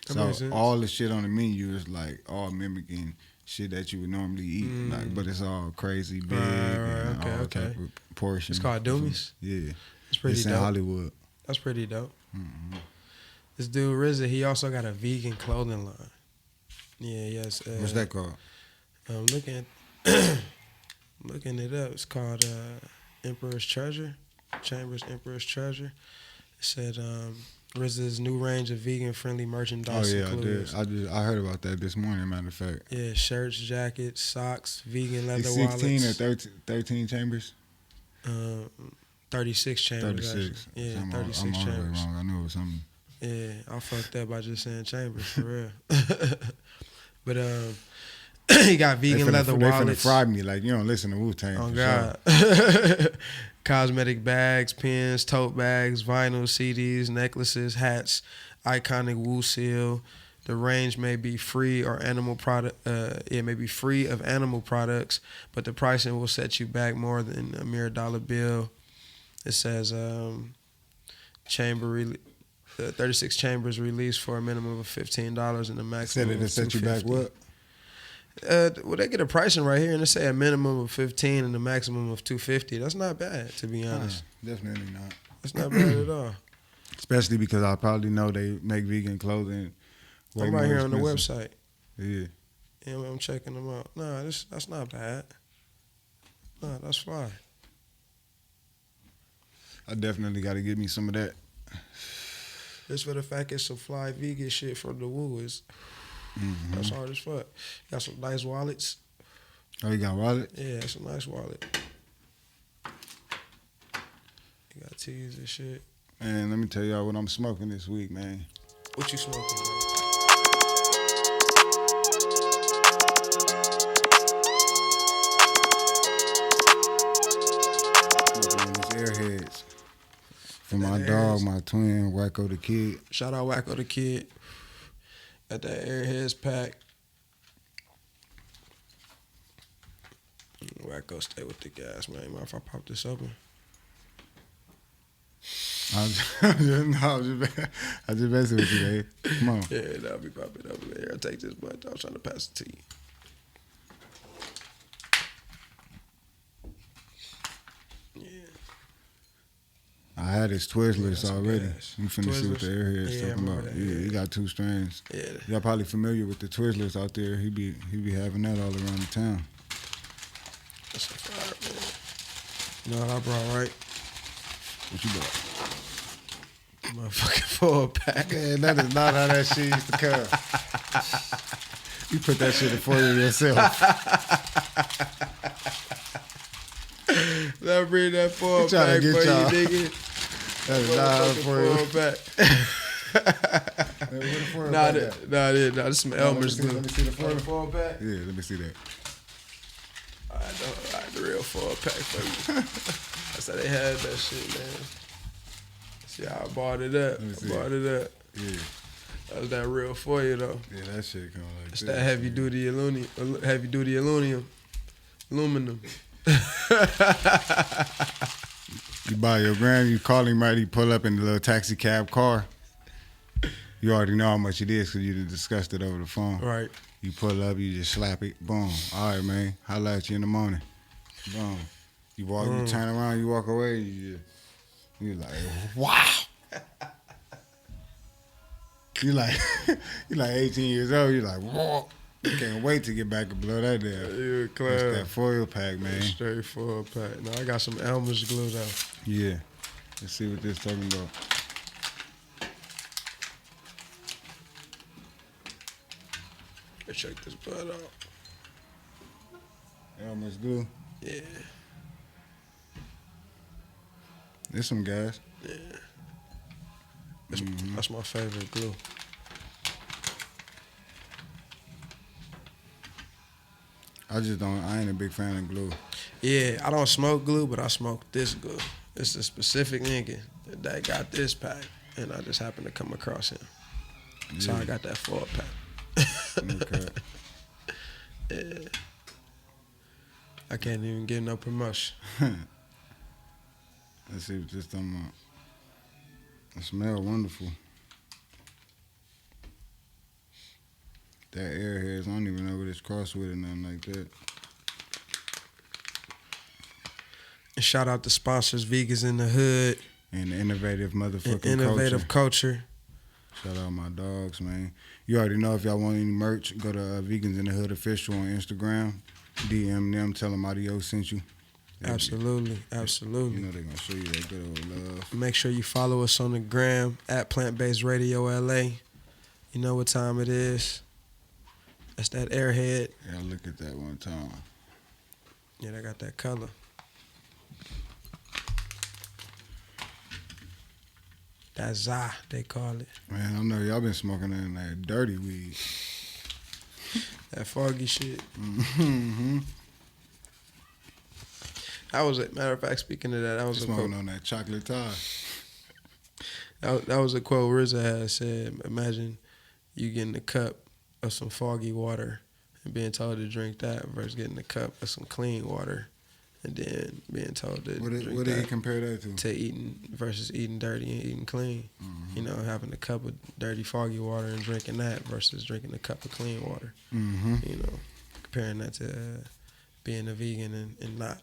That makes
So
sense.
all the shit on the menu is like all mimicking shit that you would normally eat, like, but it's all crazy big and all type of portions.
It's called Doomies?
Yeah,
It's pretty
it's in
dope.
Hollywood.
That's pretty dope. This dude RZA, he also got a vegan clothing line. Yeah, yes.
What's that called?
I'm looking it up. It's called Emperor's Treasure. Chambers Emperor's Treasure. It said RZA's new range of vegan-friendly merchandise includes.
I heard about that this morning, matter of fact.
Yeah, shirts, jackets, socks, vegan leather
It's
wallets.
16 or 13 chambers?
36 chambers.
36.
Actually. Yeah,
I'm
36
all the way
chambers.
wrong. I knew it was something.
Yeah, I fucked up by just saying chambers, for real. But he got vegan leather
They finna
wallets.
fry me like you don't listen to Wu-Tang.
Oh,
for
God.
Sure.
Cosmetic bags, pens, tote bags, vinyl, CDs, necklaces, hats, iconic Wu seal. The range may be free or animal product. It may be free of animal products, but the pricing will set you back more than a mere dollar bill. It says 36 chambers released for a minimum of $15 and a maximum
Said it
of
set you back
$250.
what?
Well, they get a pricing right here, and they say a minimum of 15 and a maximum of $250. That's not bad, to be honest.
Definitely not.
That's not bad at all.
Especially because I probably know they make vegan clothing. way
I'm right
more
here on the
expensive.
website.
Yeah.
And I'm checking them out. Nah, that's not bad. Nah, that's fine.
I definitely got to get me some of that.
Just for the fact it's some fly vegan shit from the Wu. That's hard as fuck. Got some nice wallets.
Oh, you got wallet?
Yeah, it's a nice wallet. You got teas and shit.
Man, let me tell y'all what I'm smoking this week, man.
What you smoking, bro?
Smoking on these Airheads. For my
That
dog,
Airheads.
my twin, Wacko the Kid.
Shout out Wacko the Kid. Got that Airheads pack. Wacko stay with the gas, man. Mind if I pop this open?
I was just messing with you, man. Come on.
Yeah, that'll be popping up there. I'll take this button. I was trying to pass it to you. Yeah.
I had his Twizzlers
some
already.
gas.
You finna see what the
Twizzlers?
Airheads
Yeah, I
talking
remember
about.
that,
Yeah,
yeah.
he got 2 strands.
Yeah.
Y'all probably familiar with the Twizzlers out there. He be having that all around the town.
That's a fire, man. You know what I brought, right?
What you got?
Motherfucking 4-pack.
Man, that is not how that shit used to come. You put that shit in for you yourself.
Let me bring that 4-pack for
tryna
you,
get y'all.
nigga.
That is not how for you.
4-pack.
Hey, where the foil
Nah,
pack at?
this is some Elmer's glue.
Let me see the foil.
4-pack?
Yeah, let me see that.
All right, the real 4-pack for you. That's how they had that shit, man. See how I bought it up.
Let me see
I bought it up.
Yeah,
That was that real for you, though.
yeah, that shit come like
It's
this.
that heavy duty aluminum.
You buy your grand, you call him right, he pull up in the little taxi cab car. You already know how much it is because you done discussed it over the phone.
Right.
You pull up, you just slap it, boom. All right, man, holla at you in the morning. Boom. You walk, you turn around, you walk away, you're like, wow. You like 18 years old, you're like, whoa. You can't wait to get back and blow that down.
Yeah,
That's
class.
that foil pack, man.
Straight 4-pack. No, I got some Elmer's glue, though.
Yeah. Let's see what this talking about.
Let's check this butt out.
Elmer's glue.
Yeah.
There's some gas.
Yeah. That's my favorite glue.
I ain't a big fan of glue.
Yeah, I don't smoke glue, but I smoke this glue. It's a specific nigga that got this pack, and I just happened to come across him. Yeah. So I got that 4-pack.
Okay.
Yeah. I can't even give no promotion.
Let's see what this talking about. It smell wonderful. That Airheads, I don't even know what it's crossed with or nothing like that.
And shout out to sponsors, Vegans in the Hood.
And the innovative motherfucking
innovative culture.
Shout out my dogs, man. You already know if y'all want any merch, go to Vegans in the Hood Official on Instagram. DM them, tell them Adios sent you.
Absolutely.
You know they're going to show you that good old love.
Make sure you follow us on the gram at Plant Based Radio LA. You know what time it is. That's that Airhead.
Yeah, look at that one time.
Yeah, they got that color. That za, they call it.
Man, I know y'all been smoking that dirty weed.
That foggy shit.
Mm-hmm.
That was a matter of fact. Speaking of that, that was
smoking
a quote
on that chocolate tie.
That was a quote RZA had said. Imagine you getting a cup of some foggy water and being told to drink that versus getting a cup of some clean water and then being told to drink
what did he compare that to?
To eating versus eating dirty and eating clean. Mm-hmm. You know, having a cup of dirty, foggy water and drinking that versus drinking a cup of clean water.
Mm-hmm.
You know, comparing that to being a vegan and not.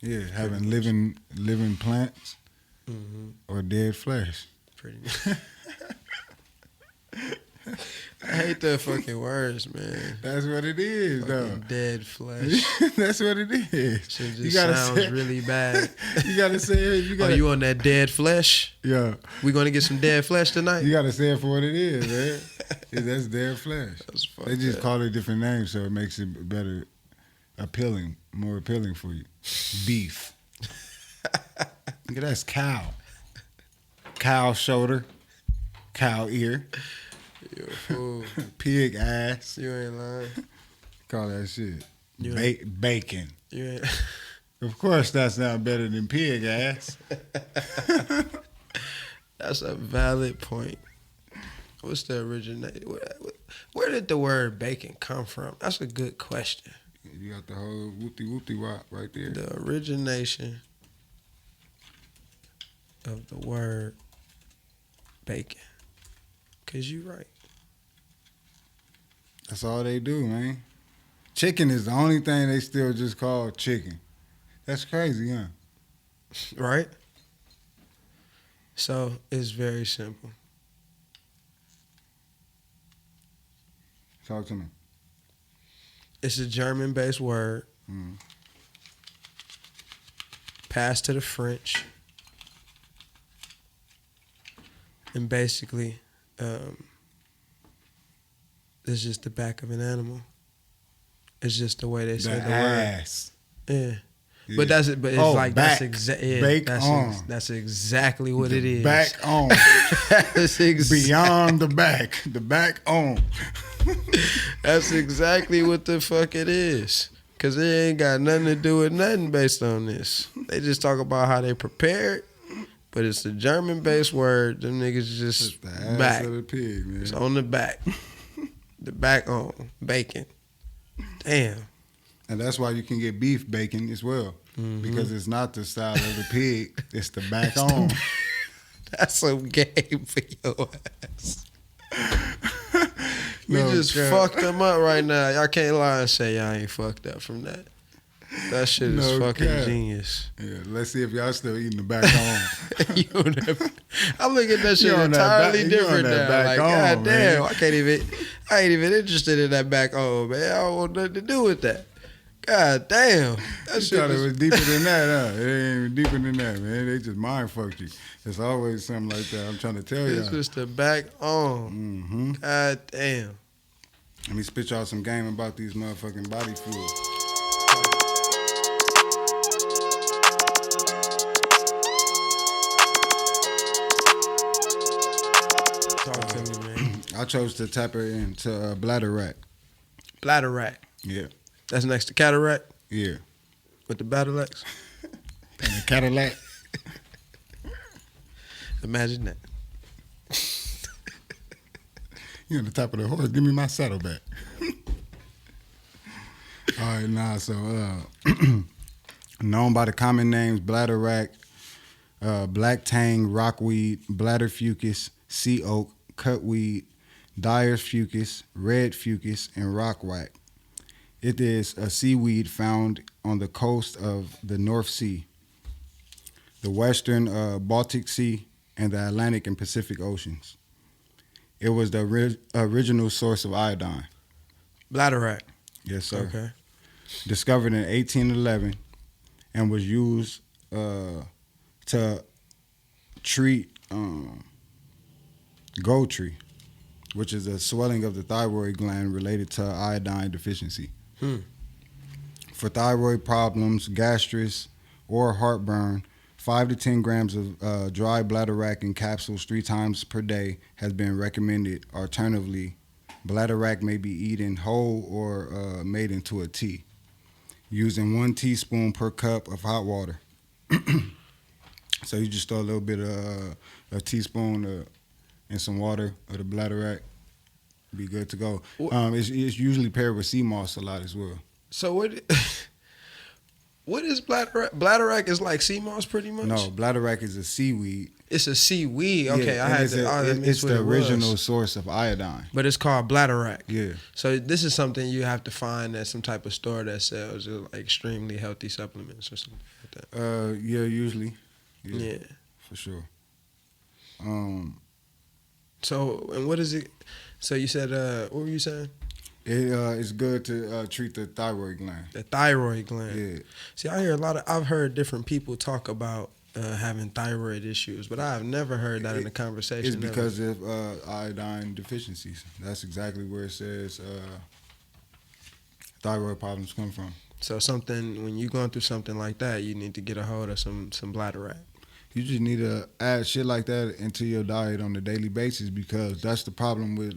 Yeah, having living plants or dead flesh.
Pretty much. I hate the fucking words, man.
That's what it is,
fucking
though.
Dead flesh.
That's what it is.
Shit just sounds really bad.
You gotta say it.
Oh, you on that dead flesh?
Yeah.
We gonna get some dead flesh tonight?
You gotta say it for what it is, man. Yeah, that's dead flesh. They just call it different names, so it makes it better, more appealing for you. Beef. Look at that's cow. Cow shoulder. Cow ear.
You a fool.
Pig ass.
You ain't lying.
Call that shit. Bacon.
You ain't.
Of course that's not better than pig ass.
That's a valid point. What's the originate? Where did the word bacon come from? That's a good question.
You got the whole whoopty wop right there.
The origination of the word bacon. Cause you right.
That's all they do, man. Chicken is the only thing they still just call chicken. That's crazy, huh?
Right? So it's very simple.
Talk to me.
It's a German-based word. Passed to the French. And basically, it's just the back of an animal. It's just the way they say the
ass.
Word. Yeah. But that's it. But it's like
back.
That's exactly what it is.
Back on.
That's
beyond the back. The back on.
That's exactly what the fuck it is. Cause it ain't got nothing to do with nothing based on this. They just talk about how they prepared, but it's a German-based word. Them niggas just
the ass
back.
Of the pig, man.
It's on the back. The back on bacon. Damn.
And that's why you can get beef bacon as well. Because it's not the style of the pig, it's the back on.
That's some game for your ass. We just fucked them up right now. Y'all can't lie and say y'all ain't fucked up from that. That shit is fucking genius.
Yeah, let's see if y'all still eating the back on.
I'm looking at that shit entirely different now. Like, God damn, I ain't even interested in that back on, man. I don't want nothing to do with that. God damn.
That shit thought it was deeper than that, huh? It ain't even deeper than that, man. They just mind fucked you. It's always something like that. I'm trying to tell you.
It's just the back on. God damn.
Let me spit y'all some game about these motherfucking body fluids.
Talk to me, man.
I chose to tap her into bladder rack.
Bladder rack.
Yeah.
That's next to cataract
Yeah.
with the battle axe.
And the Cadillac.
Imagine that.
You on the top of the horse. Give me my saddle back. All right, nah. So, known by the common names bladder rack, black tang, rockweed, bladder fucus, sea oak, cutweed, dyer's fucus, red fucus, and rockwack. It is a seaweed found on the coast of the North Sea, the western Baltic Sea, and the Atlantic and Pacific Oceans. It was the original source of iodine.
Bladder rack.
Yes, sir.
Okay.
Discovered in 1811 and was used to treat gold tree, which is a swelling of the thyroid gland related to iodine deficiency. For thyroid problems, gastritis, or heartburn, 5 to 10 grams of dry bladderwrack in capsules 3 times per day has been recommended. Alternatively, bladderwrack may be eaten whole or made into a tea, using 1 teaspoon per cup of hot water. So you just throw a little bit of a teaspoon in some water of the bladderwrack, be good to go. It's usually paired with sea moss a lot as well.
So what is bladderwrack? Bladderwrack is like sea moss, pretty much.
No, bladderwrack is a seaweed.
It's a seaweed. Okay,
Yeah,
I had to.
it's the original source of iodine.
But it's called bladderwrack.
Yeah.
So this is something you have to find at some type of store that sells like extremely healthy supplements or something like that.
Yeah, usually.
Yeah.
For sure.
So, and what is it? So you said, what were you saying?
It's good to treat the thyroid gland.
The thyroid gland.
Yeah.
See, I've heard different people talk about having thyroid issues, but I've never heard that in a conversation.
It's because of iodine deficiencies. That's exactly where it says thyroid problems come from.
So when you're going through something like that, you need to get a hold of some bladderwrack.
You just need to add shit like that into your diet on a daily basis, because that's the problem with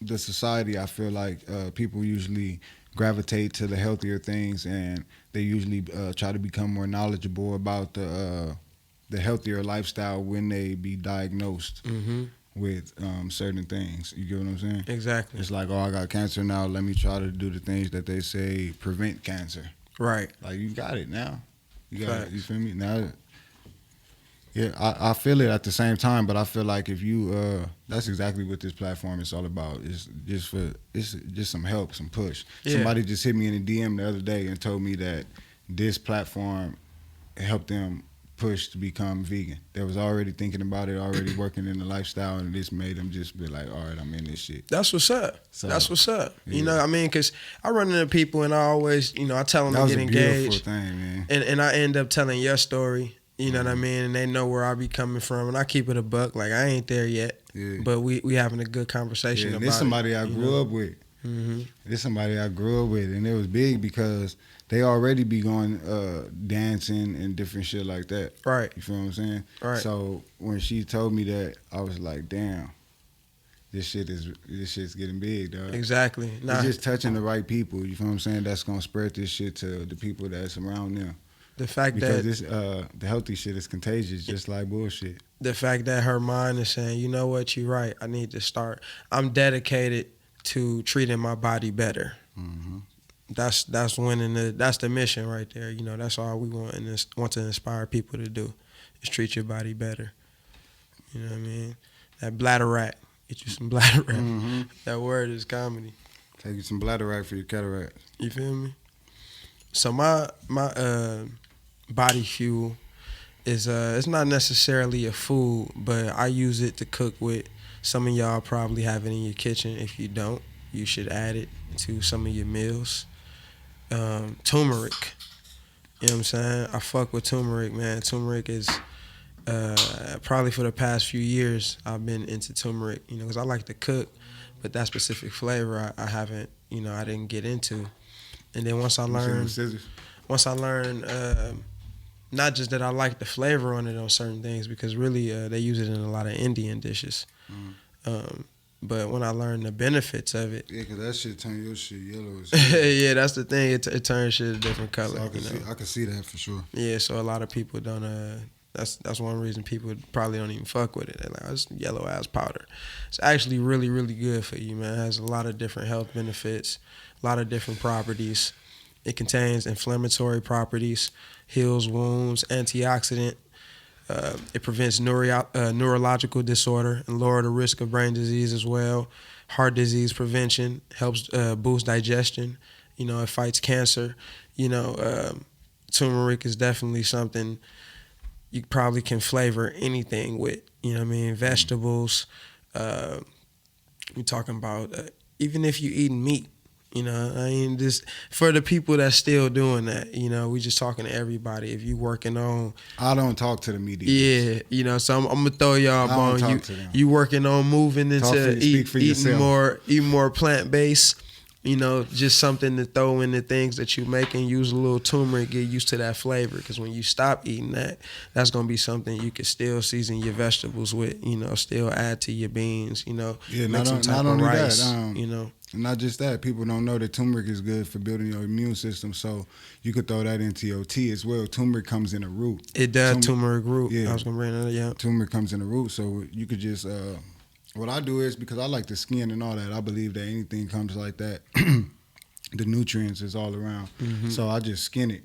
the society. I feel like people usually gravitate to the healthier things, and they usually try to become more knowledgeable about the healthier lifestyle when they be diagnosed with certain things. You get what I'm saying?
Exactly.
It's like, oh, I got cancer now. Let me try to do the things that they say prevent cancer.
Right.
Like, you got it now. You got
Facts.
it. You feel me? Now. Yeah, I feel it at the same time, but I feel like if you, that's exactly what this platform is all about. It's just some help, some push.
Yeah.
Somebody just hit me in a DM the other day and told me that this platform helped them push to become vegan. They was already thinking about it, already working in the lifestyle, and this made them just be like, all right, I'm in this shit.
That's what's up.
So,
that's what's up.
Yeah.
You know what I mean? Because I run into people and I always, I tell them
That
to
was
get
a
engaged.
beautiful thing, man.
And I end up telling your story. You know what I mean? And they know where I be coming from. And I keep it a buck. Like, I ain't there yet.
Yeah.
But we having a good conversation about it.
This somebody I grew up with. This somebody I grew up with. And it was big because they already be going dancing and different shit like that.
Right.
You feel what I'm saying?
Right.
So when she told me that, I was like, damn, this shit's getting big, dog.
Exactly.
It's just touching the right people. You feel what I'm saying? That's gonna spread this shit to the people that's around them.
The fact
Because
that
the healthy shit is contagious, just like bullshit.
the fact that her mind is saying, you know what, you're right. I need to start. I'm dedicated to treating my body better. That's winning. That's the mission right there. That's all we want and want to inspire people to do is treat your body better. You know what I mean? That bladder rack. Get you some bladder rack. That word is comedy.
Take you some bladder rack for your cataract.
You feel me? So my body fuel is it's not necessarily a food, but I use it to cook with. Some of y'all probably have it in your kitchen. If you don't, you should add it to some of your meals. Turmeric. You know what I'm saying? I fuck with turmeric, man. Turmeric is probably for the past few years I've been into turmeric, because I like to cook, but that specific flavor I haven't, I didn't get into. And then once I learned, not just that I like the flavor on it on certain things, because really they use it in a lot of Indian dishes. But when I learned the benefits of it,
Yeah, cause that shit turn your shit yellow.
yeah, that's the thing. It turns shit a different color.
So I can see that for sure.
Yeah, so a lot of people don't. That's one reason people probably don't even fuck with it. They're like, oh, it's yellow ass powder. It's actually really, really good for you, man. It has a lot of different health benefits, a lot of different properties. It contains inflammatory properties, heals wounds, antioxidant. It prevents neurological disorder and lower the risk of brain disease as well. Heart disease prevention, helps boost digestion. It fights cancer. Turmeric is definitely something you probably can flavor anything with. Vegetables. We're talking about even if you're eating meat. Just for the people that's still doing that, we just talking to everybody. If you working on,
I don't talk to the media.
Yeah, so I'm gonna throw y'all on you. You working on moving into eating more plant based. Just something to throw in the things that you make and use a little turmeric, get used to that flavor. Because when you stop eating that, that's gonna be something you can still season your vegetables with. Still add to your beans.
Yeah,
make some type of rice.
Not just that, people don't know that turmeric is good for building your immune system, so you could throw that into your tea as well. Turmeric comes in a root.
It does, turmeric root. Yeah. I was going to bring that up, yeah.
Turmeric comes in a root, so you could just, what I do is, because I like the skin and all that, I believe that anything comes like that, the nutrients is all around. Mm-hmm. So I just skin it.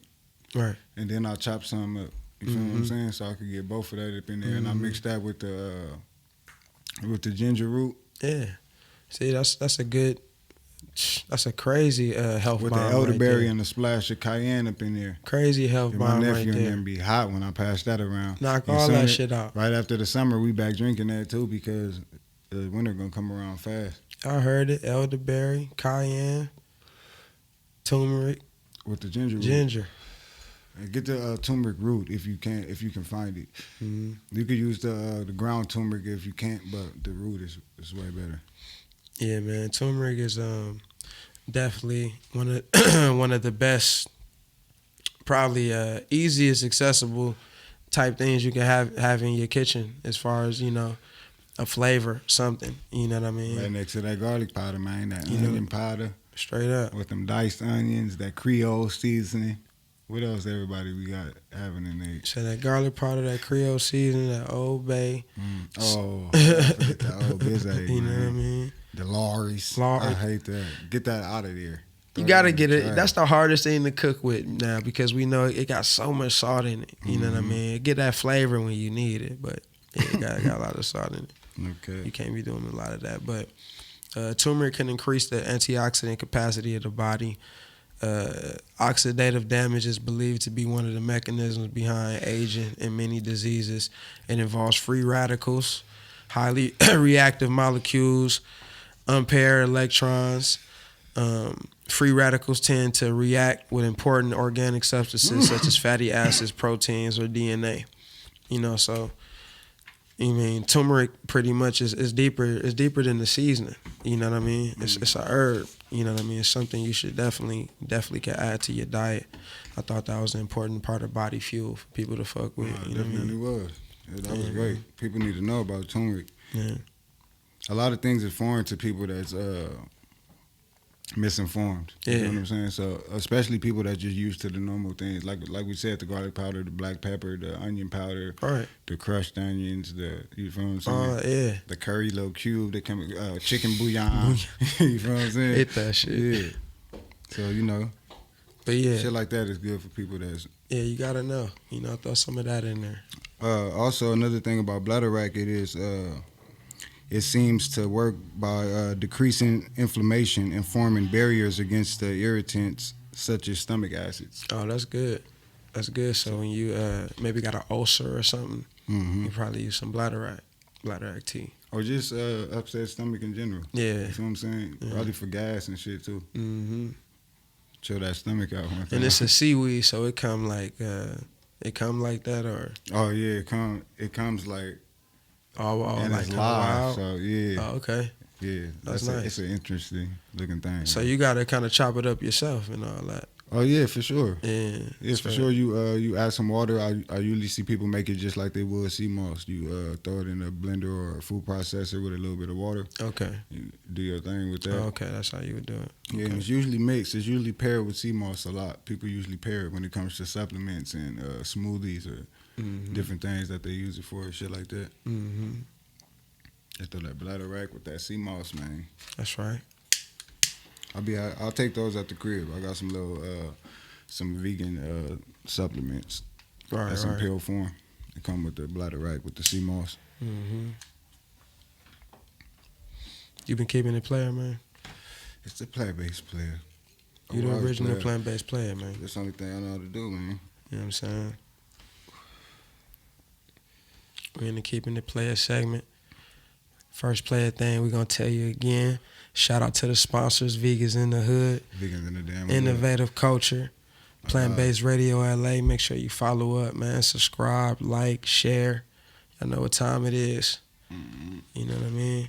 Right.
And then I chop some up. You feel what I'm saying? So I could get both of that up in there. And I mix that with the ginger root.
Yeah. See, that's a crazy health
with
bomb
the elderberry
right
and a splash of cayenne up in there.
Crazy health bomb
my nephew
right
and
there.
them be hot when I pass that around.
Knock all that shit out.
Right after the summer, we back drinking that too because the winter gonna come around fast.
I heard it. Elderberry, cayenne, turmeric.
With the ginger root.
Ginger.
And get the turmeric root if you can find it. Mm-hmm. You could use the ground turmeric if you can't, but the root is way better.
Yeah, man. Turmeric is definitely one of the best, probably easiest accessible type things you can have in your kitchen as far as a flavor, something. You know what I mean?
Right next to that garlic powder, man. That onion powder.
Straight up.
With them diced onions, that Creole seasoning. What else everybody we got having in there?
So that garlic powder, that Creole seasoning, that Old Bay.
Oh, I forget that Old Bizay,
you know what I mean?
The Lawry's. I hate that. Get that out of there.
You gotta get it. That's the hardest thing to cook with now because we know it got so much salt in it. You know what I mean? Get that flavor when you need it, but it got a lot of salt in it.
Okay.
You can't be doing a lot of that. But turmeric can increase the antioxidant capacity of the body. Oxidative damage is believed to be one of the mechanisms behind aging and many diseases. It involves free radicals, highly reactive molecules, unpaired electrons. Free radicals tend to react with important organic substances such as fatty acids, proteins, or DNA. So turmeric pretty much is deeper. It's deeper than the seasoning. You know what I mean? It's a herb. You know what I mean? It's something you should definitely can add to your diet. I thought that was an important part of body fuel for people to fuck with.
It definitely was. Yeah, that was great. People need to know about turmeric. Yeah. A lot of things are foreign to people that's misinformed. You know what I'm saying? So especially people that just used to the normal things, like we said, the garlic powder, the black pepper, the onion powder,
right,
the crushed onions, you feel what I'm saying? The curry little cube that come chicken bouillon. You feel what I'm saying?
Hit that shit.
Yeah. So
but yeah,
shit like that is good for people that's
you gotta know. Throw some of that in there.
Also, another thing about bladderwrack, it seems to work by decreasing inflammation and forming barriers against the irritants such as stomach acids.
Oh, that's good. That's good. So when you maybe got an ulcer or something, you probably use some bladderwrack tea.
Or just upset stomach in general.
Yeah.
You know what I'm saying? Yeah. Probably for gas and shit too. Mm-hmm. Chill that stomach out.
And it's a seaweed, so it come like that or?
Oh yeah, it comes like.
Oh,
and
like
it's live, so yeah.
Oh, okay.
Yeah,
that's nice.
It's an interesting looking thing.
So you gotta kind of chop it up yourself and all that.
Oh yeah, for sure.
Yeah,
For sure. You add some water. I usually see people make it just like they would sea moss. You throw it in a blender or a food processor with a little bit of water.
Okay.
You do your thing with that.
Oh, okay, that's how you would do it.
Yeah,
Okay.
and it's usually mixed. It's usually paired with sea moss a lot. People usually pair it when it comes to supplements and smoothies or different things that they use it for, shit like that.
Mm-hmm.
They throw that bladder rack with that sea moss, man.
That's right.
I'll take those at the crib. I got some some vegan supplements.
Right,
That's in
right.
pill form. They come with the bladder rack with the sea moss.
Mm-hmm. You been keeping it player, man?
It's the plant-based player.
You the
Wise
original
player.
plant-based player, man.
That's the only thing I know how to do, man.
You know what I'm saying? We're in the Keeping It Player segment. First player thing, we're going to tell you again. Shout out to the sponsors, Vegans in the Hood,
Vegans in the damn hood.
Innovative Culture, Plant-Based Radio LA. Make sure you follow up, man. Subscribe, like, share. I know what time it is.
Mm-hmm.
You know what I mean?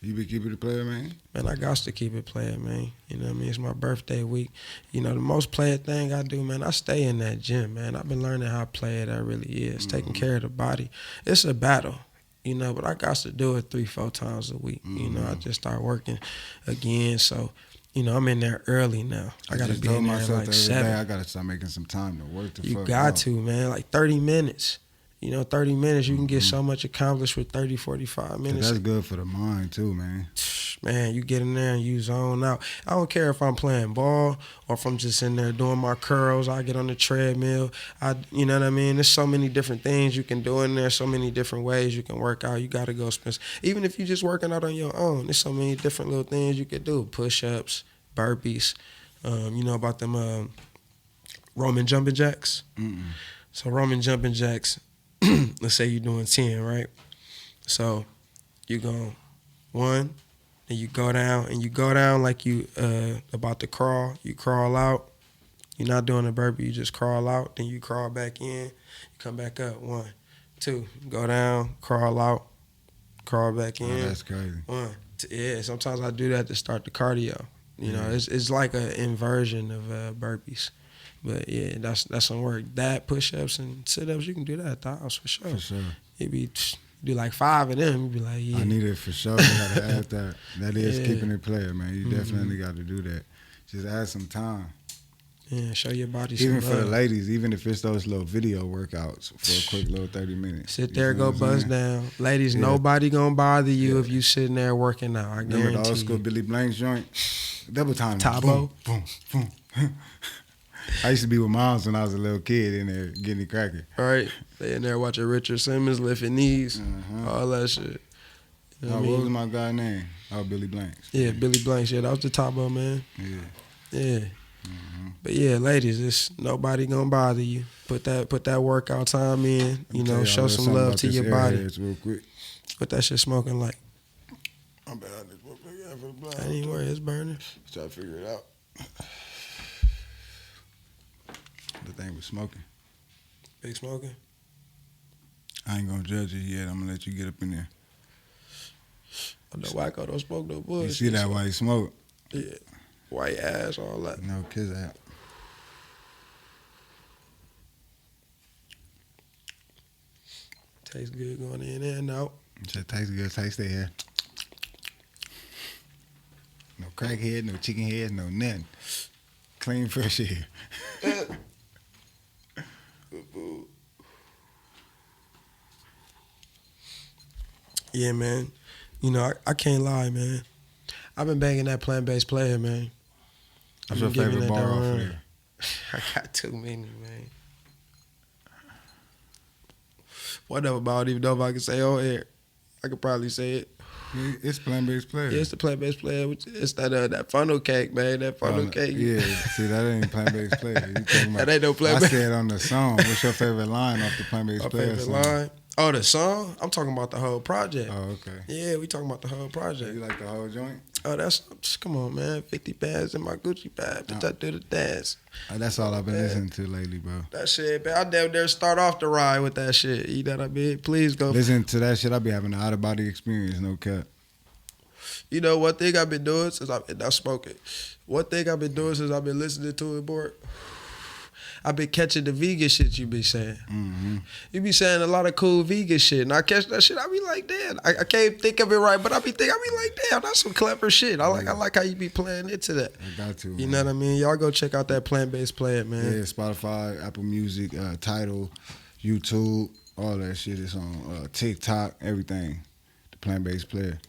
You be keeping the player, man?
Man, I got to keep it player, man. You know what I mean? It's my birthday week. You know, the most player thing I do, man, I stay in that gym, man. I've been learning how player that really is. Taking care of the body. It's a battle, you know, but I got to do it 3-4 times a week. You know, I just start working again. So, you know, I'm in there early now. I got to
just
be
told
in there
myself
like
the other
7.
day I got to start making some time to work the
You
fuck
got
out.
to, man. Like 30 minutes. You know, 30 minutes, you can get so much accomplished with 30, 45 minutes.
That's good for the mind, too, man.
Man, you get in there and you zone out. I don't care if I'm playing ball or if I'm just in there doing my curls. I get on the treadmill. You know what I mean? There's so many different things you can do in there, so many different ways you can work out. You got to go spend. Even if you're just working out on your own, there's so many different little things you can do. Push-ups, burpees. You know about them Roman jumping jacks?
Mm-mm.
So Roman jumping jacks, let's say you're doing 10, right? So you go 1, and you go down, and you go down like you about to crawl. You crawl out. You're not doing a burpee. You just crawl out. Then you crawl back in. You come back up. 1, 2. Go down. Crawl out. Crawl back in.
Oh, that's crazy.
1, 2. Yeah. Sometimes I do that to start the cardio. You know, it's like an inversion of burpees. But yeah, that's some work. That push-ups and sit-ups, you can do that at the house for sure.
For sure.
It be do like 5 of them. You be like, yeah.
I need it for sure. I gotta add that. That is keeping it player, man. You definitely got to do that. Just add some time.
Yeah, show your body
Even
some
for the
love.
ladies, even if it's those little video workouts for a quick little 30 minutes.
Sit
You
there,
know
go
what I'm
buzz
saying?
down. Ladies,
Yeah.
nobody gonna bother you
Yeah.
if you sitting there working out. I
Remember
guarantee
the old school
you.
Billy Blanks joint? Double time.
Tabo?
Boom, boom, boom. I used to be with moms when I was a little kid in there getting it cracking.
Right? They in there watching Richard Simmons lifting knees,
Uh-huh.
all that shit. You know
Oh,
what I
what was
mean?
my guy name? Oh, Billy Blanks.
Yeah, Billy Blanks. Yeah, that was the Tabo, man.
Yeah.
Yeah.
Mm-hmm.
But yeah, ladies, it's nobody gonna bother you. Put that workout time in. You know, show some love to your body.
Real quick.
What that shit smoking like?
I'm bad at this. What we got for the blind?
I ain't worry, it's burning.
Try to figure it out. The thing was smoking.
Big smoking.
I ain't gonna judge it yet. I'm gonna let you get up in there.
I know Wacko don't smoke no bullshit.
You see that while you smoke?
Yeah. White ass, all that.
No kiss out.
Tastes good going in and out.
Just tastes good. Taste it here. No crackhead, no chicken head, no nothing. Clean, fresh air.
Yeah, man. You know, I can't lie, man. I've been banging that plant-based player, man.
What's your favorite bar off of there?
I got too many, man. Whatever, but I don't even know if I can say on air. I could probably say it.
It's plant-based player.
Yeah, it's the plant-based player. It's that funnel cake, man. That funnel cake.
Yeah, see, that ain't plant-based player. You talking about,
That ain't no
I
plant-based.
said on the song. What's your favorite line off the plant-based
My
player
favorite
song?
line. Oh, the song? I'm talking about the whole project.
Oh, okay.
Yeah, we talking about the whole project.
You like the whole joint?
Oh, come on, man. 50 bands in my Gucci bag. Bitch, I do the dance.
That's all I've been listening to lately, bro.
That shit, man. I damn near start off the ride with that shit. You know what I mean? Please go.
Listen to that shit. I be having an out-of-body experience, no cap.
You know, one thing I've been doing since I've been not smoking. One thing I've been doing since I've been listening to it more. I've been catching the vegan shit you be saying.
Mm-hmm.
You be saying a lot of cool vegan shit, and I catch that shit. I be like, damn, I can't think of it right, but I be like, damn, that's some clever shit. I like how you be playing into that.
I got to.
You know what I mean? Y'all go check out that plant-based plant, man.
Yeah, Spotify, Apple Music, Tidal, YouTube, all that shit is on TikTok, everything. The plant-based player.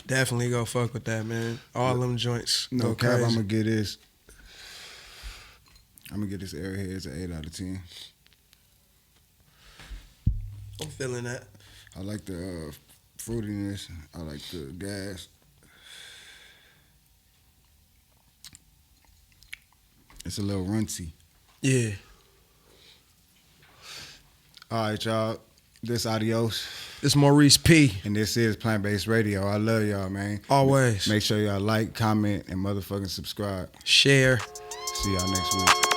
Definitely go fuck with that, man. All them joints.
No
go
cap,
crazy.
I'm gonna get this. Airheads an 8 out of 10.
I'm feeling that.
I like the fruitiness. I like the gas. It's a little runty.
Yeah.
All right, y'all. This Adios.
It's Maurice P.
And this is Plant Based Radio. I love y'all, man.
Always.
Make sure y'all like, comment, and motherfucking subscribe.
Share.
See y'all next week.